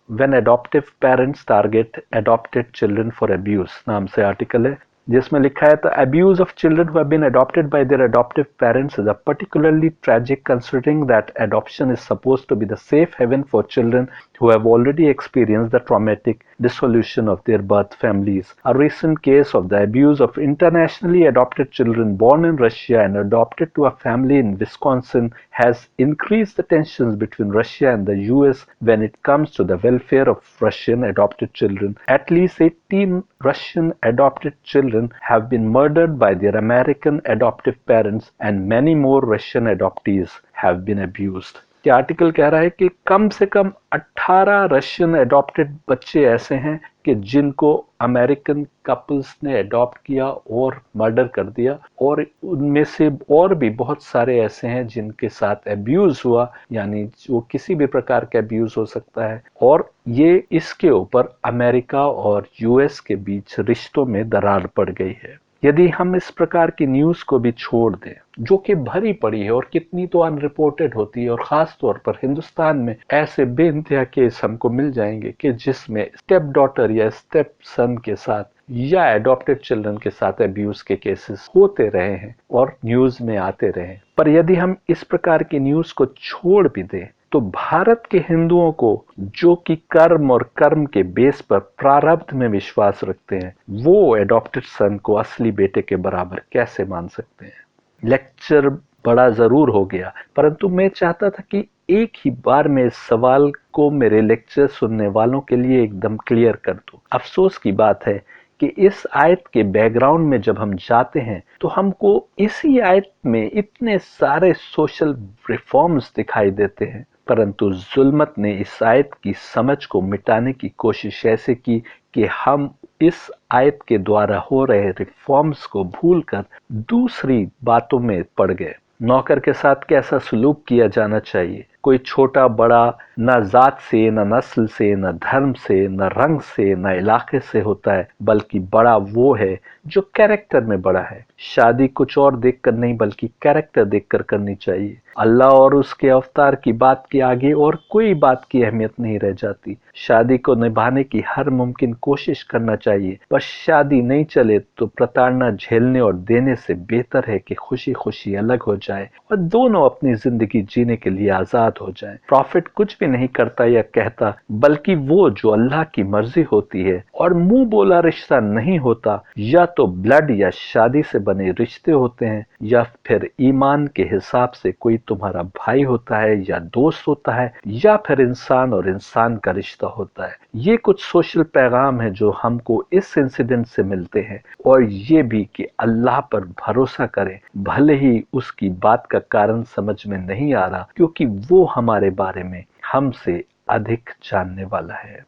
When Adoptive Parents Target Adopted Children for Abuse नाम से आर्टिकल है, जिसमें लिखा है The abuse of children who have been adopted by their adoptive parents is a particularly tragic, considering that adoption is supposed to be the safe haven for children who have already experienced the traumatic dissolution of their birth families. A recent case of the abuse of internationally adopted children born in Russia and adopted to a family in Wisconsin has increased the tensions between Russia and the US when it comes to the welfare of Russian adopted children. At least 18 Russian adopted children have been murdered by their American adoptive parents and many more Russian adoptees have been abused. ये article कह रहा है कि कम से कम 18 Russian adopted बच्चे ऐसे हैं कि जिनको अमेरिकन कपल्स ने अडॉप्ट किया और मर्डर कर दिया, और उनमें से और भी बहुत सारे ऐसे हैं जिनके साथ अब्यूज हुआ, यानी जो किसी भी प्रकार का अब्यूज हो सकता है, और ये इसके ऊपर अमेरिका और यूएस के बीच रिश्तों में दरार पड़ गई है। यदि हम इस प्रकार की न्यूज को भी छोड़ दें जो कि भरी पड़ी है और कितनी तो अनरिपोर्टेड होती है, और खास तौर पर हिंदुस्तान में ऐसे बेइंतहा केस हमको मिल जाएंगे कि जिसमें स्टेप डॉटर या स्टेप सन के साथ या एडॉप्टेड चिल्ड्रन के साथ अब्यूज के केसेस होते रहे हैं और न्यूज में आते रहे। पर यदि हम इस प्रकार की न्यूज को छोड़ भी दें तो भारत के हिंदुओं को, जो कि कर्म और कर्म के बेस पर प्रारब्ध में विश्वास रखते हैं, वो एडॉप्टेड सन को असली बेटे के बराबर कैसे मान सकते हैं। लेक्चर बड़ा जरूर हो गया, परंतु मैं चाहता था कि एक ही बार में इस सवाल को मेरे लेक्चर सुनने वालों के लिए एकदम क्लियर कर दूं। अफसोस की बात है कि इस आयत के बैकग्राउंड में जब हम जाते हैं तो हमको इसी आयत में इतने सारे सोशल रिफॉर्म्स दिखाई देते हैं, परंतु जुल्मत ने इस आयत की समझ को मिटाने की कोशिश ऐसे की कि हम इस आयत के द्वारा हो रहे रिफॉर्म्स को भूलकर दूसरी बातों में पड़ गए। नौकर के साथ कैसा सलूक किया जाना चाहिए, कोई छोटा बड़ा न जात से, न नस्ल से, न धर्म से, न रंग से, न इलाके से होता है, बल्कि बड़ा वो है जो कैरेक्टर में बड़ा है। शादी कुछ और देखकर नहीं बल्कि कैरेक्टर देखकर करनी चाहिए। अल्लाह और उसके अवतार की बात के आगे और कोई बात की अहमियत नहीं रह जाती। शादी को निभाने की हर मुमकिन कोशिश करना चाहिए, बस शादी नहीं चले तो प्रताड़ना झेलने और देने से बेहतर है कि खुशी खुशी अलग हो जाए और दोनों अपनी जिंदगी जीने के लिए आजाद हो जाएं। प्रॉफिट कुछ भी नहीं करता या कहता, बल्कि वो जो अल्लाह की मर्जी होती है और मुंह बोला रिश्ता नहीं होता, या तो ब्लड या शादी से बने रिश्ते होते हैं, या फिर ईमान के हिसाब से कोई तुम्हारा भाई होता है या दोस्त होता है, या फिर इंसान और इंसान का रिश्ता होता है। ये कुछ सोशल पैगाम है जो हमको इस इंसिडेंट से मिलते हैं, और ये भी कि अल्लाह पर भरोसा करें, भले ही उसकी बात का कारण समझ में नहीं आ रहा, क्योंकि वो हमारे बारे में हमसे अधिक जानने वाला है।